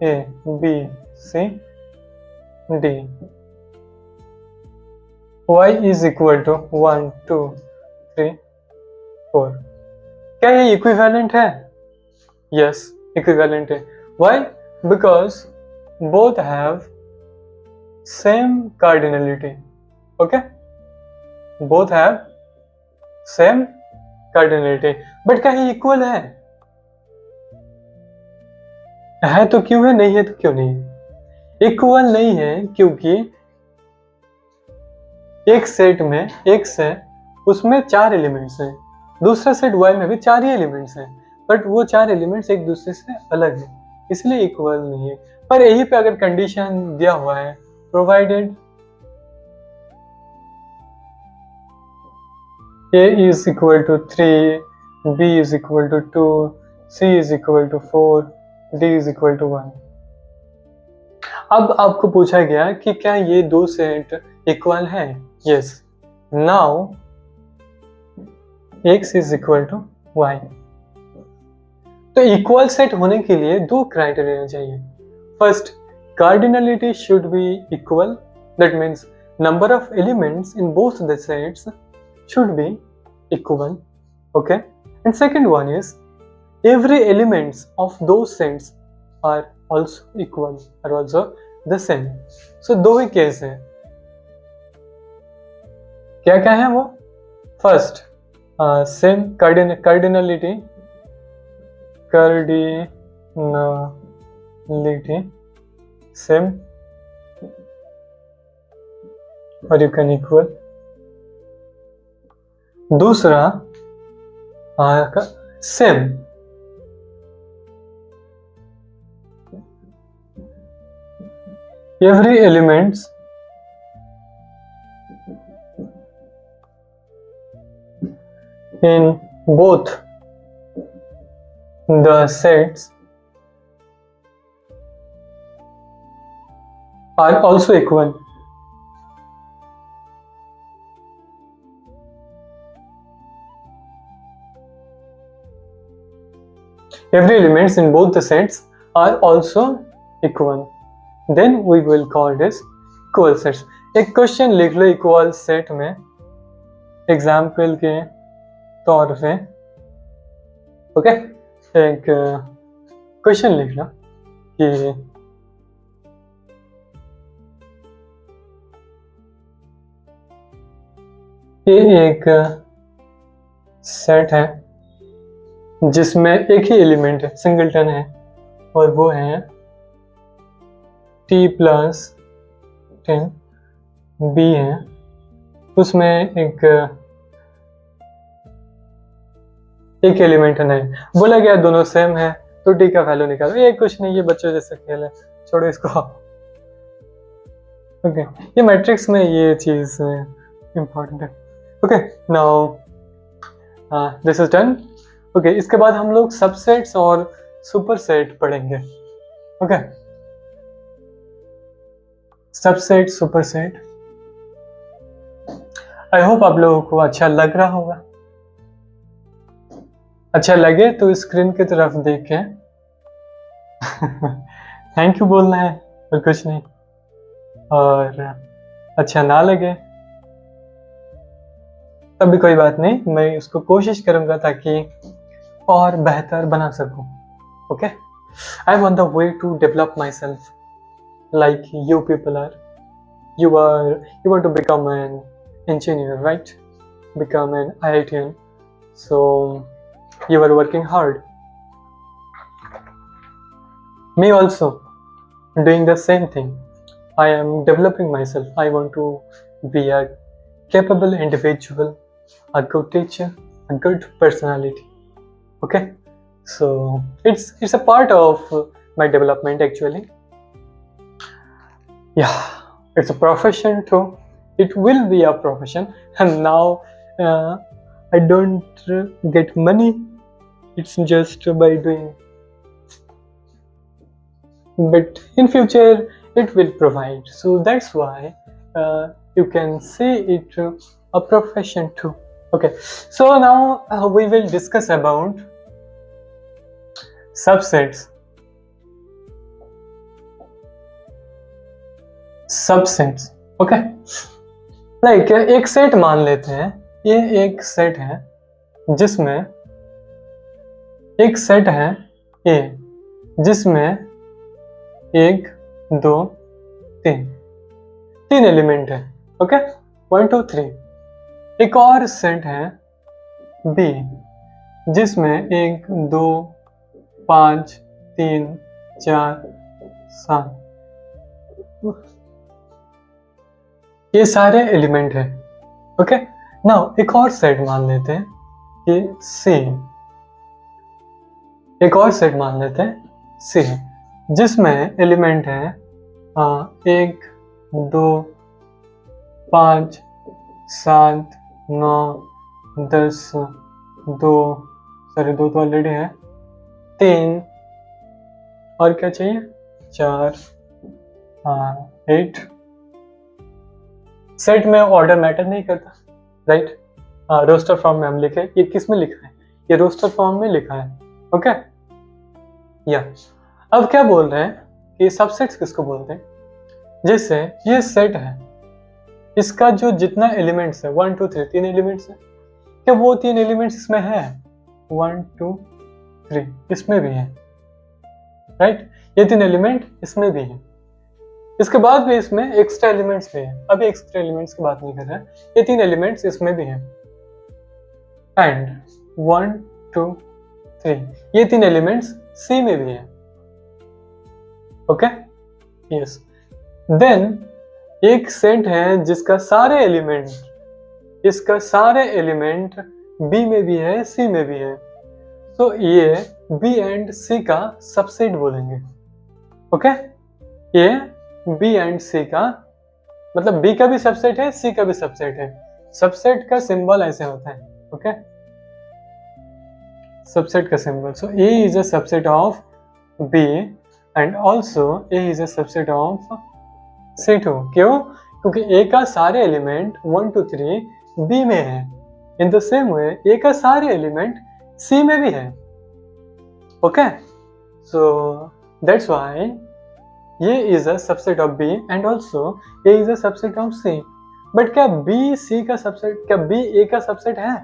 A B C D, y is equal to 1 2 3 4। क्या ये इक्विवेलेंट है? यस, इक्विवेलेंट है। Why? Because both have same cardinality. Okay, both have same cardinality, but क्या ये equal है? है तो क्यों है, नहीं है तो क्यों नहीं है? इक्वल नहीं है क्योंकि एक सेट में x है उसमें 4 एलिमेंट्स हैं, दूसरा सेट y में भी 4 ही एलिमेंट्स हैं, बट वो 4 एलिमेंट्स एक दूसरे से अलग है, इसलिए इक्वल नहीं है। पर यही पे अगर कंडीशन दिया हुआ है, provided a is equal to 3, b is equal to 2, c is equal to 4, d is equal to 1। अब आपको पूछा गया कि क्या ये दो सेट इक्वल है? Yes, now x is equal to y। तो इक्वल सेट होने के लिए दो क्राइटेरिया चाहिए। First, cardinality should be equal, that means number of elements in both the sets should be equal. Okay, and second one is every elements of those sets are also equal, are also the same. So दो ही case है। क्या क्या है वो? First, same cardinality same और you can equal. दूसरा same every elements in both the sets are also equal. Every elements in both the sets are also equal. Then we will call this equal sets. एक question लिख लो equal set में, example के तौर पे। Okay, एक question लिख लो कि ये एक सेट है जिसमें एक ही एलिमेंट है, सिंगलटन है, और वो है t+10 b है। उसमें एक एक एलिमेंट नहीं, बोला गया दोनों सेम है तो डी का वैल्यू निकालो। ये कुछ नहीं, ये बच्चों जैसे खेल है, छोड़ो इसको। ओके ये मैट्रिक्स में ये चीज इम्पोर्टेंट है। Okay now this is done. Okay इसके बाद हम लोग सबसेट्स और सुपरसेट पढ़ेंगे। Okay subset superset, I hope आप लोगों को अच्छा लग रहा होगा। अच्छा लगे तो स्क्रीन की तरफ देख के थैंक यू बोलना है और कुछ नहीं, और अच्छा ना लगे तब भी कोई बात नहीं, मैं उसको कोशिश करूंगा ताकि और बेहतर बना सकूं। Okay I want the way to develop myself like you people are. You want to become an engineer, right? Become an IITian. So you are working hard. Me also doing the same thing. I am developing myself. I want to be a capable individual, a good teacher, a good personality. Okay, so it's a part of my development actually. Yeah, it's a profession too. It will be a profession, and now I don't get money. It's just by doing, but in future it will provide. So that's why you can see it a profession too. Okay, so now we will discuss about subsets. Subsets okay like एक set मान लेते हैं, ये एक set है जिसमें एक set है ए जिसमें 1 2 3 एलिमेंट है। ओके 1 2 3। एक और सेट है बी जिसमें 1 2 5 3 4 7 ये सारे एलिमेंट हैं। ओके नाउ एक और सेट मान लेते हैं, ये सी, एक और सेट मान लेते हैं सी जिसमें एलिमेंट है 1 2 5 7 9 10 2 2 तो ऑलरेडी है, 3 और क्या चाहिए 4 8। सेट में ऑर्डर मैटर नहीं करता, राइट? रोस्टर फॉर्म में हम लिखे, ये किस में लिखा है, ये रोस्टर फॉर्म में लिखा है। ओके या अब क्या बोल रहे हैं कि सबसेट्स किसको बोलते हैं? जैसे ये सेट है, इसका जो जितना एलिमेंट्स है 1 2 3 3 एलिमेंट्स है, क्या वो 3 एलिमेंट्स इसमें है? 1 2 3 इसमें भी है, राइट? ये 3 एलिमेंट इसमें भी है, इसके बाद भी इसमें एक्स्ट्रा एलिमेंट्स भी हैं। अभी एक्स्ट्रा एलिमेंट्स की बात नहीं कर रहे हैं, ये 3 एलिमेंट्स इसमें भी हैं। एंड 1 2 3 ये 3 एलिमेंट्स सी में भी हैं। ओके यस देन एक सेट है जिसका सारे एलिमेंट, इसका सारे एलिमेंट बी में भी है सी में भी है, तो ये बी एंड सी का सबसेट बोलेंगे। ओके ये बी एंड सी का मतलब बी का भी सबसेट है, सी का भी सबसेट है। सबसेट का सिंबल ऐसे होता है। ओके सबसेट का symbol, so A is a subset of B and also A is a subset of C too. क्यों? क्योंकि ए का सारे एलिमेंट 1 2 3 बी में है, इन द सेम वे ए का सारे एलिमेंट सी में भी है। ओके सो दैट्स व्हाई ये is a subset of B and also A is a subset of C. But क्या बी सी का सबसेट, क्या बी ए का सबसेट है?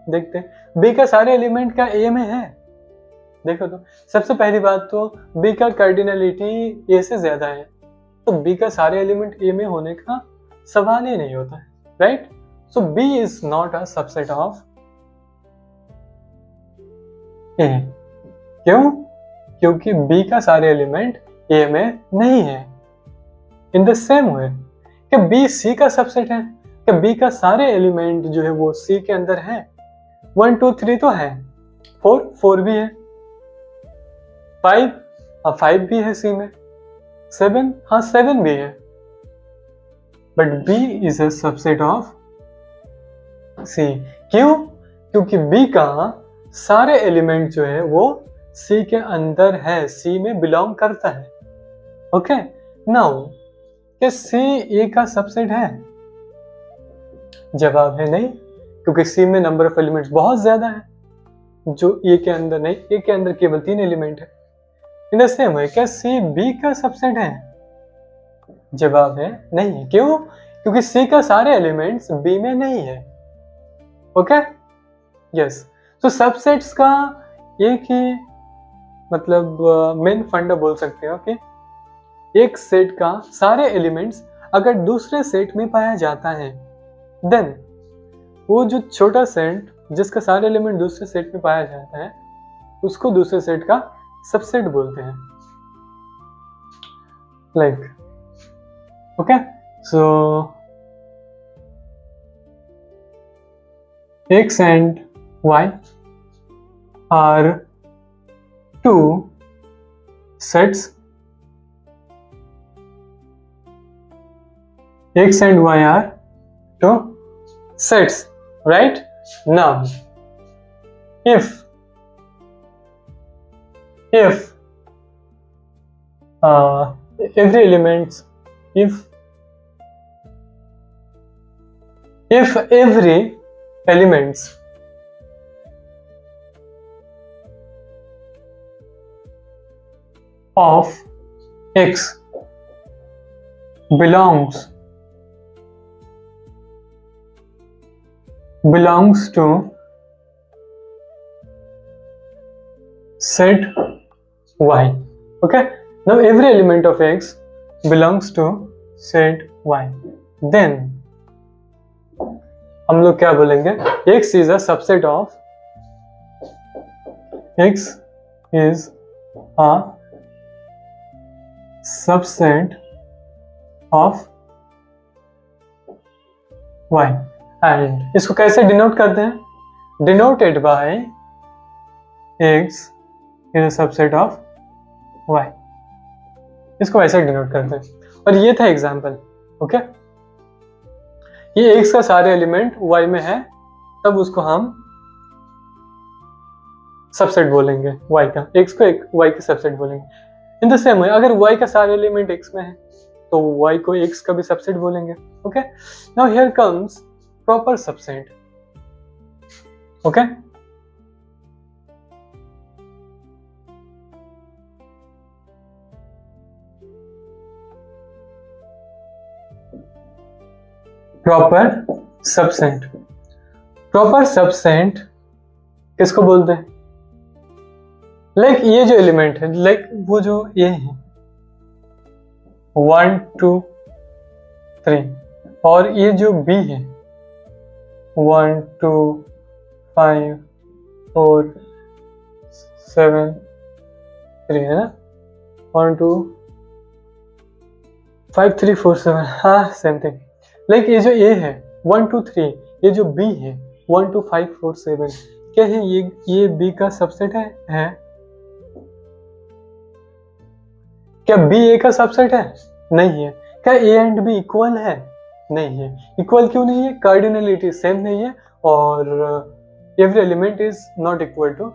देखते हैं बी का सारे एलिमेंट क्या ए में है? देखो तो सबसे पहली बात तो बी का कार्डिनलिटी ए से ज्यादा है, तो बी का सारे एलिमेंट ए में होने का सवाल ही नहीं होता है, right? So B is not a subset of A. क्यों? क्योंकि बी का सारे एलिमेंट ए में नहीं है। इन द सेम वे क्या बी सी का सबसेट है? क्या बी का सारे एलिमेंट जो है वो सी के अंदर है? 1 2 3 तो है, 4 भी है, 5 भी है सी में, 7 हाँ 7 भी है, but B is a subset of C। क्यों? क्योंकि B का सारे एलिमेंट जो है वो C के अंदर है, C में बिलोंग करता है। ओके, नाउ क्या C A का सबसेट है? जवाब है नहीं, क्योंकि C में नंबर ऑफ एलिमेंट्स बहुत ज्यादा है, जो A के अंदर नहीं। A के अंदर केवल 3 एलिमेंट है। इन द सेम वे, क्या C B का सबसेट है? जवाब है नहीं। क्यों? क्योंकि C का सारे एलिमेंट्स B में नहीं है। Okay, yes. तो सबसेट्स का एक ही मतलब मेन फंडा बोल सकते हो कि एक सेट का सारे एलिमेंट्स अगर दूसरे सेट में पाया जाता है, देन वो जो छोटा सेट जिसका सारे एलिमेंट दूसरे सेट में पाया जाता है, उसको दूसरे सेट का सबसेट बोलते हैं। Like okay, so X and Y are two sets. X and Y are two sets, right? Now, if every elements, if every elements of X belongs to set Y. Okay, now every element of X belongs to set Y. Then हम लोग क्या बोलेंगे? X is a subset of Y, and इसको कैसे denote करते हैं? Denoted by X is a subset of Y। इसको ऐसे डिनोट करते हैं। और ये था एग्जाम्पल। ओके, ये X का सारे एलिमेंट Y में है, तब उसको हम सबसेट बोलेंगे Y का। X को एक Y का सबसेट बोलेंगे। इन द सेम वे, अगर Y का सारे एलिमेंट X में है तो Y को X का भी सबसेट बोलेंगे। Okay, now here comes proper subset. Okay, proper subset. Proper subset किसको बोलते हैं? लाइक ये जो एलिमेंट है, लाइक वो जो ये है 1 2 3, और ये जो B है 1 2 5 4 7 3 है ना, 1 2 5 3 4 7, हाँ सेम थिंग। लाइक ये जो A है 1 2 3, ये जो B है 1 2 5 4 7, क्या है ये B का सबसेट है? क्या B A का सबसेट है? नहीं है। क्या A एंड B इक्वल है? नहीं है। इक्वल क्यों नहीं है? कार्डिनलिटी सेम नहीं है, और every element is not equal to,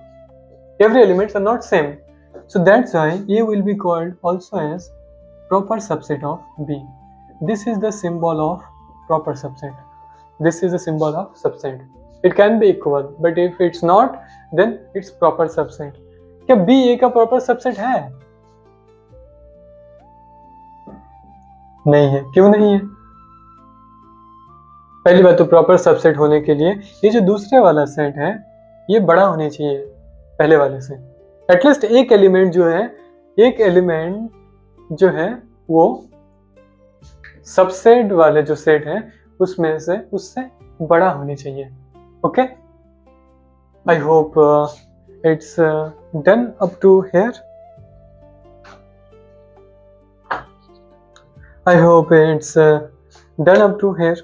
every elements are not same, so that's why A will be called also as proper subset of B. This is the symbol of proper subset. This is the symbol of subset. It can be equal, but if it's not, then it's proper subset. क्या B A का proper subset है? नहीं है। क्यों नहीं है? पहली बात तो प्रॉपर सबसेट होने के लिए ये जो दूसरे वाला सेट है ये बड़ा होना चाहिए पहले वाले से। एटलीस्ट एक एलिमेंट जो है वो सबसेट वाले जो सेट है उसमें से उससे बड़ा होनी चाहिए। Okay, I hope it's done up to here. I hope it's done up to here.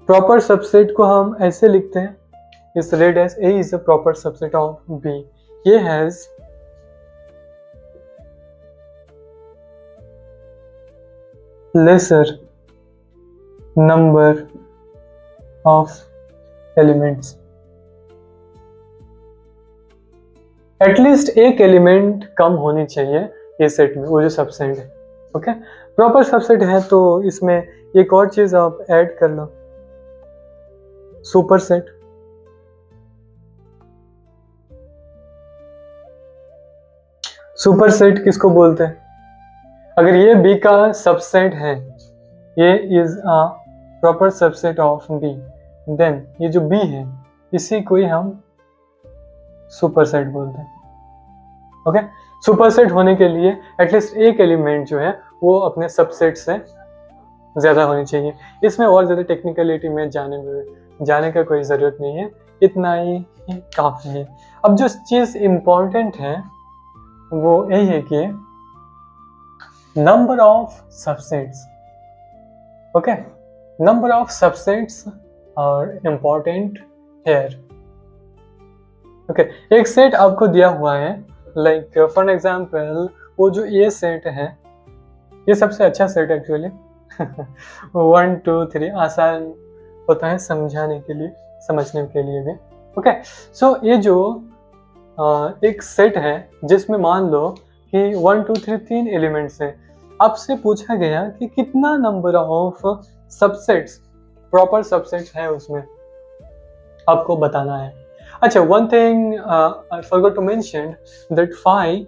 Proper subset को हम ऐसे लिखते हैं is read as A is a proper subset of B. A has lesser number of elements. At least एक element कम होनी चाहिए ये set में, वो जो सबसेट है. ओके, प्रॉपर सबसेट है तो इसमें एक और चीज आप ऐड कर लो, सुपर सेट. सुपर सेट किसको बोलते हैं? अगर ये बी का सबसेट है, ये is a proper subset of B, then ये जो बी है इसी को ही हम सुपर सेट बोलते हैं. ओके, सुपर सेट होने के लिए एटलीस्ट एक एलिमेंट जो है वो अपने सबसेट से ज्यादा होनी चाहिए. इसमें और ज्यादा टेक्निकलिटी में जाने का कोई जरूरत नहीं है, इतना ही काफी है. अब जो चीज इंपॉर्टेंट है वो यही है कि number of subsets. Okay, number of subsets are important here. Okay, एक सेट आपको दिया हुआ है, लाइक फॉर एग्जाम्पल वो जो ये सेट है ये सबसे अच्छा सेट एक्चुअली 1 2 3 आसान होता है समझाने के लिए, समझने के लिए भी. ओके, सो ये जो एक सेट है जिसमें मान लो कि 1 2 3 3 एलिमेंट्स हैं. आपसे पूछा गया कि कितना number of subsets, proper subsets है उसमें, आपको बताना है. अच्छा, one thing I forgot to mention that phi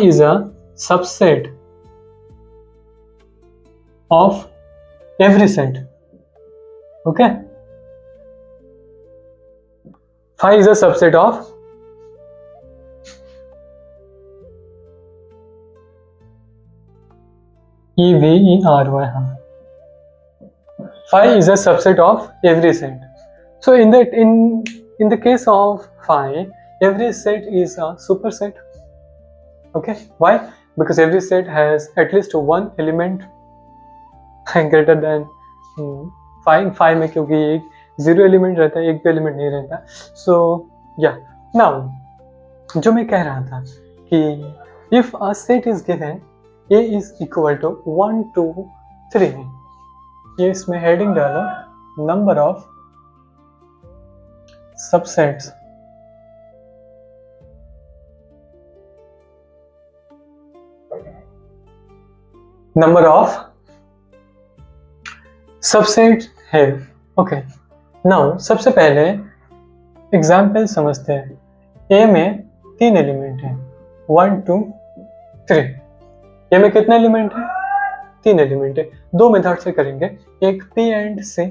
is a subset of every set. Okay, phi is a subset of EVERY. Phi is a subset of every set. So in the case of phi, every set is a superset. Okay, why? Because every set has at least one element greater than phi में, क्योंकि एक zero element रहता है, एक भी element नहीं रहता. So yeah, now जो मैं कह रहा था कि if a set is given A is equal to 1 2 3, ये इसमें हेडिंग डालो, number of subsets. Number of subset है. ओके, नाउ सबसे पहले एग्जाम्पल समझते हैं. ए में 3 एलिमेंट है, 1 2 3. ए में कितने एलिमेंट है? 3 एलिमेंट है. 2 मेथड से करेंगे, एक P and C,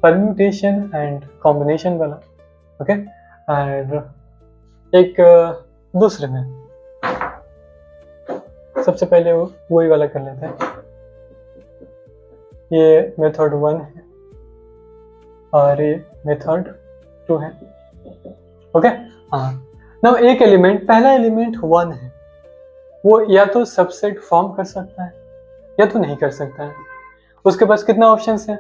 permutation and combination वाला. ओके, और एक दूसरे में, सबसे पहले वही वाला कर लेते हैं. ये मेथड 1 है और ये मेथड 2 है. ओके, हाँ. नाउ एक एलिमेंट, पहला एलिमेंट 1 है, वो या तो सबसेट फॉर्म कर सकता है या तो नहीं कर सकता है. उसके पास कितना ऑप्शंस है?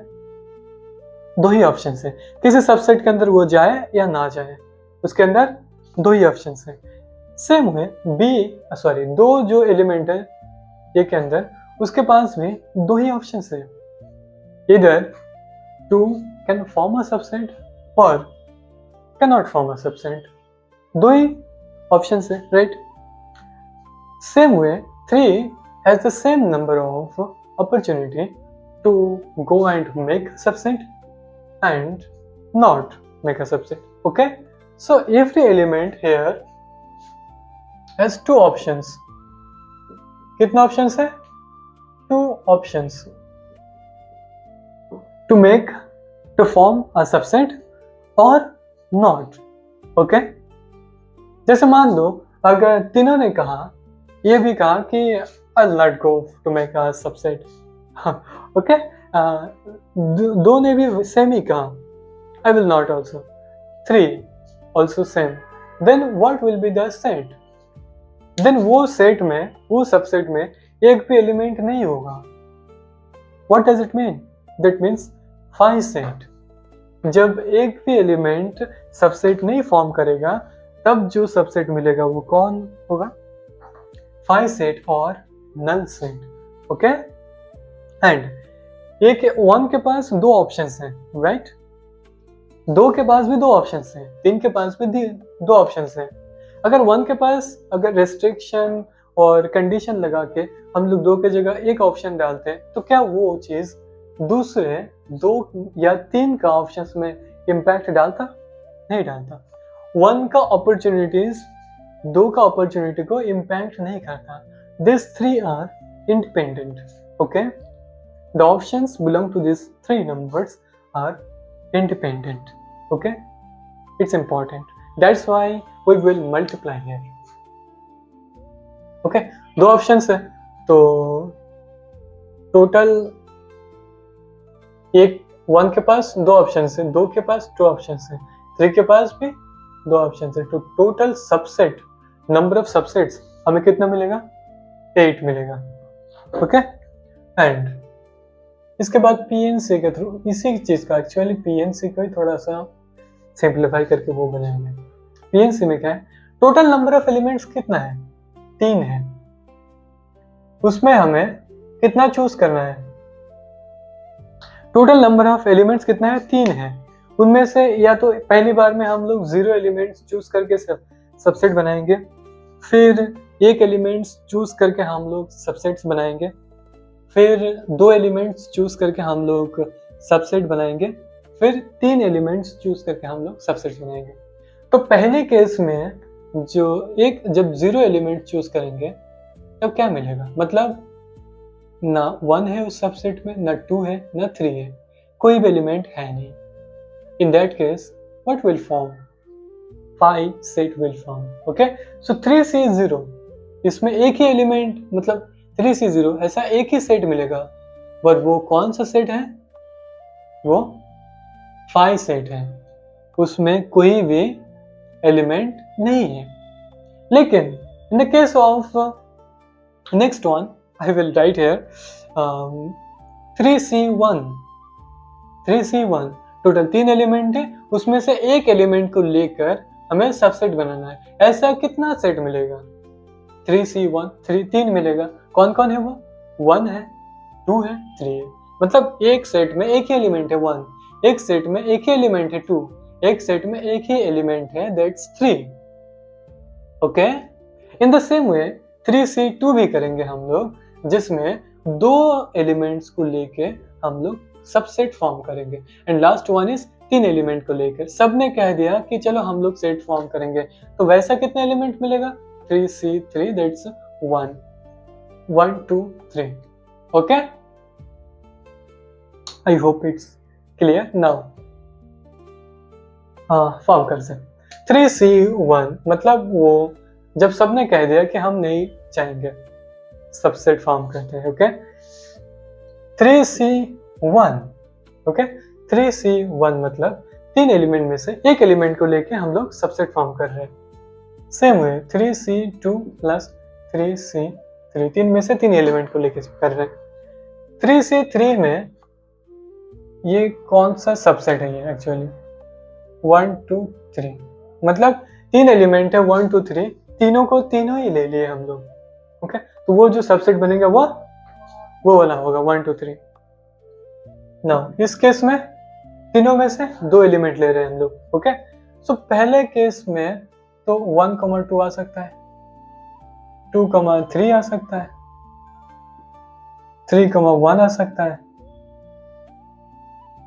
2 ही ऑप्शंस है. किसी सबसेट के अंदर वो जाए या ना जाए, उसके अंदर 2 ही ऑप्शंस है. सेम है दो जो एलिमेंट है ये के अंदर, उसके पास भी 2 ही ऑप्शंस है. इधर 2 कैन फॉर्म अ सबसेट और can not form a subset. 2 ही ऑप्शंस है, right? Same way 3 has the same number of opportunity to go and make a subset and not make a subset. Okay, so every element here has 2 options. कितना options है? 2 options to form a subset or not. Okay, जैसे मान लो अगर तीनों ने कहा, ये भी कहा कि I'll not go to make a subset. Okay, दो ने भी सेम ही कहा, I will not also. 3 also same. Then what will be the set? Then वो सेट में, वो सबसेट में एक भी एलिमेंट नहीं होगा. What does it mean? That means 5 set. जब एक भी एलिमेंट सबसेट नहीं फॉर्म करेगा तब जो सबसेट मिलेगा वो कौन होगा? 5 सेट और नल सेट। ओके, एंड एक 1 के पास दो ऑप्शंस हैं, राइट? 2 के पास भी दो ऑप्शंस हैं, 3 के पास भी दो ऑप्शंस हैं। अगर 1 के पास अगर रेस्ट्रिक्शन और कंडीशन लगा के हम लोग 2 की जगह एक ऑप्शन डालते हैं तो क्या वो चीज दूसरे 2 या 3 का ऑप्शंस में इम्पैक्ट डालता? नहीं डालता। 1 का अपॉर्चुनिटीज 2 का अपॉर्चुनिटी को इम्पैक्ट नहीं करता। This 3 are independent. Okay, the options belong to this 3 numbers are independent. Okay, it's important, that's why we will multiply here. Okay, दो ऑप्शंस है तो टोटल एक 1 के पास दो ऑप्शंस है, 2 के पास 2 ऑप्शंस है, 3 के पास भी 2 ऑप्शंस है, तो total subset number of subsets हमें कितना मिलेगा? 8 मिलेगा। ओके, एंड इसके बाद पीएनसी के थ्रू इसी चीज का एक्चुअली पीएनसी को ही थोड़ा सा सिंप्लीफाई करके वो बनाएंगे। पीएनसी में क्या है? टोटल नंबर ऑफ एलिमेंट्स कितना है? 3 है। उसमें हमें कितना चूज करना है? टोटल नंबर ऑफ एलिमेंट्स कितना है? 3 है। उनमें से या तो पहली बार में हम लोग 0 एलिमेंट्स चूज करके सबसेट बनाएंगे, फिर 1 एलिमेंट्स चूज करके हम लोग सबसेट्स बनाएंगे, फिर 2 एलिमेंट्स चूज करके हम लोग सबसेट बनाएंगे, फिर 3 एलिमेंट्स चूज करके हम लोग सबसेट बनाएंगे। तो पहले केस में जब 0 एलिमेंट चूज करेंगे तब क्या मिलेगा? मतलब ना 1 है उस सबसेट में, ना 2 है, ना 3 है, कोई भी एलिमेंट है नहीं। In that case what will form? 5 set will form. Okay, so 3C0 इसमें एक ही एलिमेंट मतलब 3C0 ऐसा एक ही सेट मिलेगा, बट वो कौन सा सेट है? वो 5 सेट है, उसमें कोई भी एलिमेंट नहीं है। लेकिन in the case of next one I will write here 3C1 total 3 element है, उसमें से एक एलिमेंट को लेकर हमें सबसेट बनाना है। ऐसा कितना सेट मिलेगा? 3C1 3 मिलेगा। कौन कौन है वो? 1 है, 2 है, 3 है। मतलब एक सेट में एक ही एलिमेंट है 1, एक सेट में एक ही एलिमेंट है 2, एक सेट में एक ही एलिमेंट है that's 3। Okay, in the same way 3C2 भी करेंगे हम लोग, जिसमें 2 एलिमेंट्स को लेके हम लोग सबसेट फॉर्म करेंगे। And last one is 3 element को लेकर सबने कह दिया कि चलो हम लोग सेट फॉर्म करेंगे, तो वैसा कितना एलिमेंट मिलेगा? 3C3 that's 1 2 3। Okay, I hope it's clear now. Form कर से 3C1 मतलब वो जब सबने कह दिया कि हम नहीं चाहेंगे सबसेट फॉर्म करते हैं। ओके, 3C1 ओके, 3C1 मतलब 3 एलिमेंट में से एक एलिमेंट को लेके हम लोग सबसेट फॉर्म कर रहे हैं। Same way 3C2 plus 3C3 3 में से 3 एलिमेंट को लेके कर रहे हैं। 3C3 में ये कौन सा सबसेट है? ये एक्चुअली 1 2 3 मतलब 3 एलिमेंट है 1 2 3, तीनों को तीनों ही ले लिए हम लोग। ओके, तो वो जो सबसेट बनेगा वो वाला होगा 1 2 3। नाउ इस केस में तीनों में से 2 एलिमेंट ले रहे हैं हम लोग। ओके, सो पहले केस में तो 1,2 आ सकता है, 2,3 आ सकता है, 3,1 आ सकता है,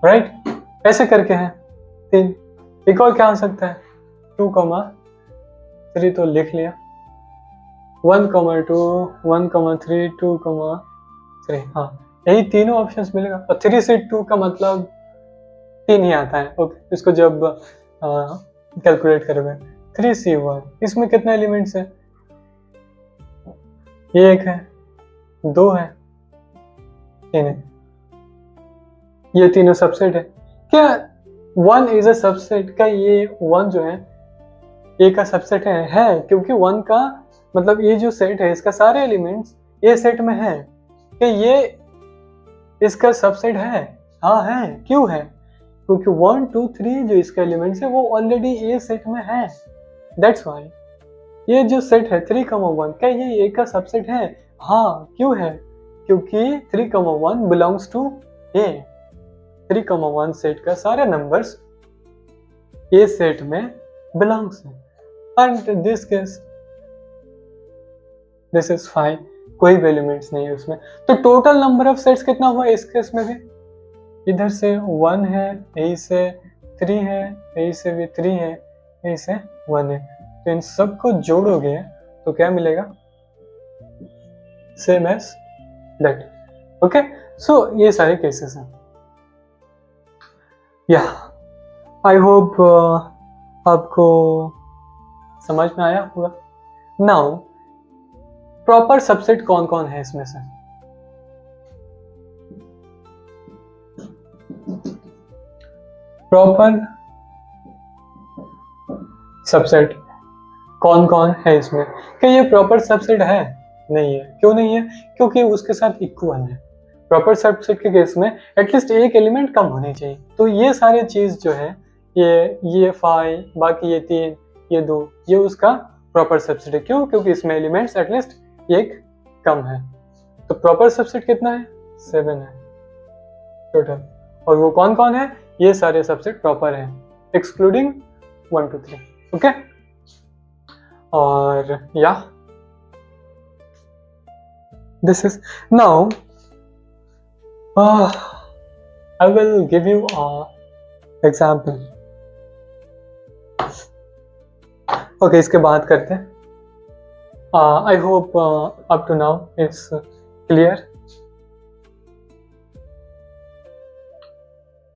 राइट? ऐसे करके है 3। एक और क्या आ सकता है? 2,3 तो लिख लिया, 1,2 1,3 2,3। हाँ, यही तीनों ऑप्शंस मिलेगा। और 3 से 2 का मतलब 3 ही आता है। ओके, इसको जब कैलकुलेट करोगे 3C1 इसमें कितने एलिमेंट्स है? ये 1 है, 2 है, 3 है। ये तीनों सबसेट है। क्या 1 इज अ सबसेट? क्या ये 1 जो है ए का सबसेट है? क्योंकि 1 का मतलब ये जो सेट है इसका सारे एलिमेंट्स ये सेट में है। क्या ये इसका सबसेट है? हाँ है, क्यों है? क्योंकि 1 2 3 जो इसका एलिमेंट्स है वो ऑलरेडी ए सेट में है, दैट्स वाई। ये जो सेट है 3,1 क्या ये ए का सबसेट है? हाँ, क्यों है? क्योंकि 3,1 बिलोंग्स टू ए। 3,1 सेट का सारे नंबर्स ए सेट में बिलोंग्स है। And this case this is fine, कोई भी एलिमेंट्स नहीं है उसमें। तो टोटल नंबर ऑफ सेट्स कितना हुआ इस केस में भी? इधर से 1 है, यही से 3 है, यही से भी 3 है, यही से 1 है। तो इन सबको जोड़ोगे तो क्या मिलेगा? Same as that. Okay, so ये सारे केसेस हैं। या आई होप आपको समझ में आया होगा। नाउ प्रॉपर सबसेट कौन कौन है इसमें से? प्रॉपर सबसेट कौन कौन है इसमें? क्या ये प्रॉपर सबसेट है? नहीं है। क्यों नहीं है? क्योंकि उसके साथ इक्वल है। प्रॉपर सबसेट के केस में एटलीस्ट एक एलिमेंट कम होनी चाहिए। तो ये सारे चीज जो है, ये 5, बाकी ये 3, ये 2, ये उसका प्रॉपर सबसेट है। क्यों? क्योंकि इसमें एलिमेंट्स एटलीस्ट एक कम है। तो प्रॉपर सबसेट कितना है? 7 है टोटल। और वो कौन कौन है? ये सारे सबसेट प्रॉपर हैं एक्सक्लूडिंग 1 2 3। ओके, और या this is now I will give you a example. Okay, इसके बाद करते हैं। I hope up to now it's clear.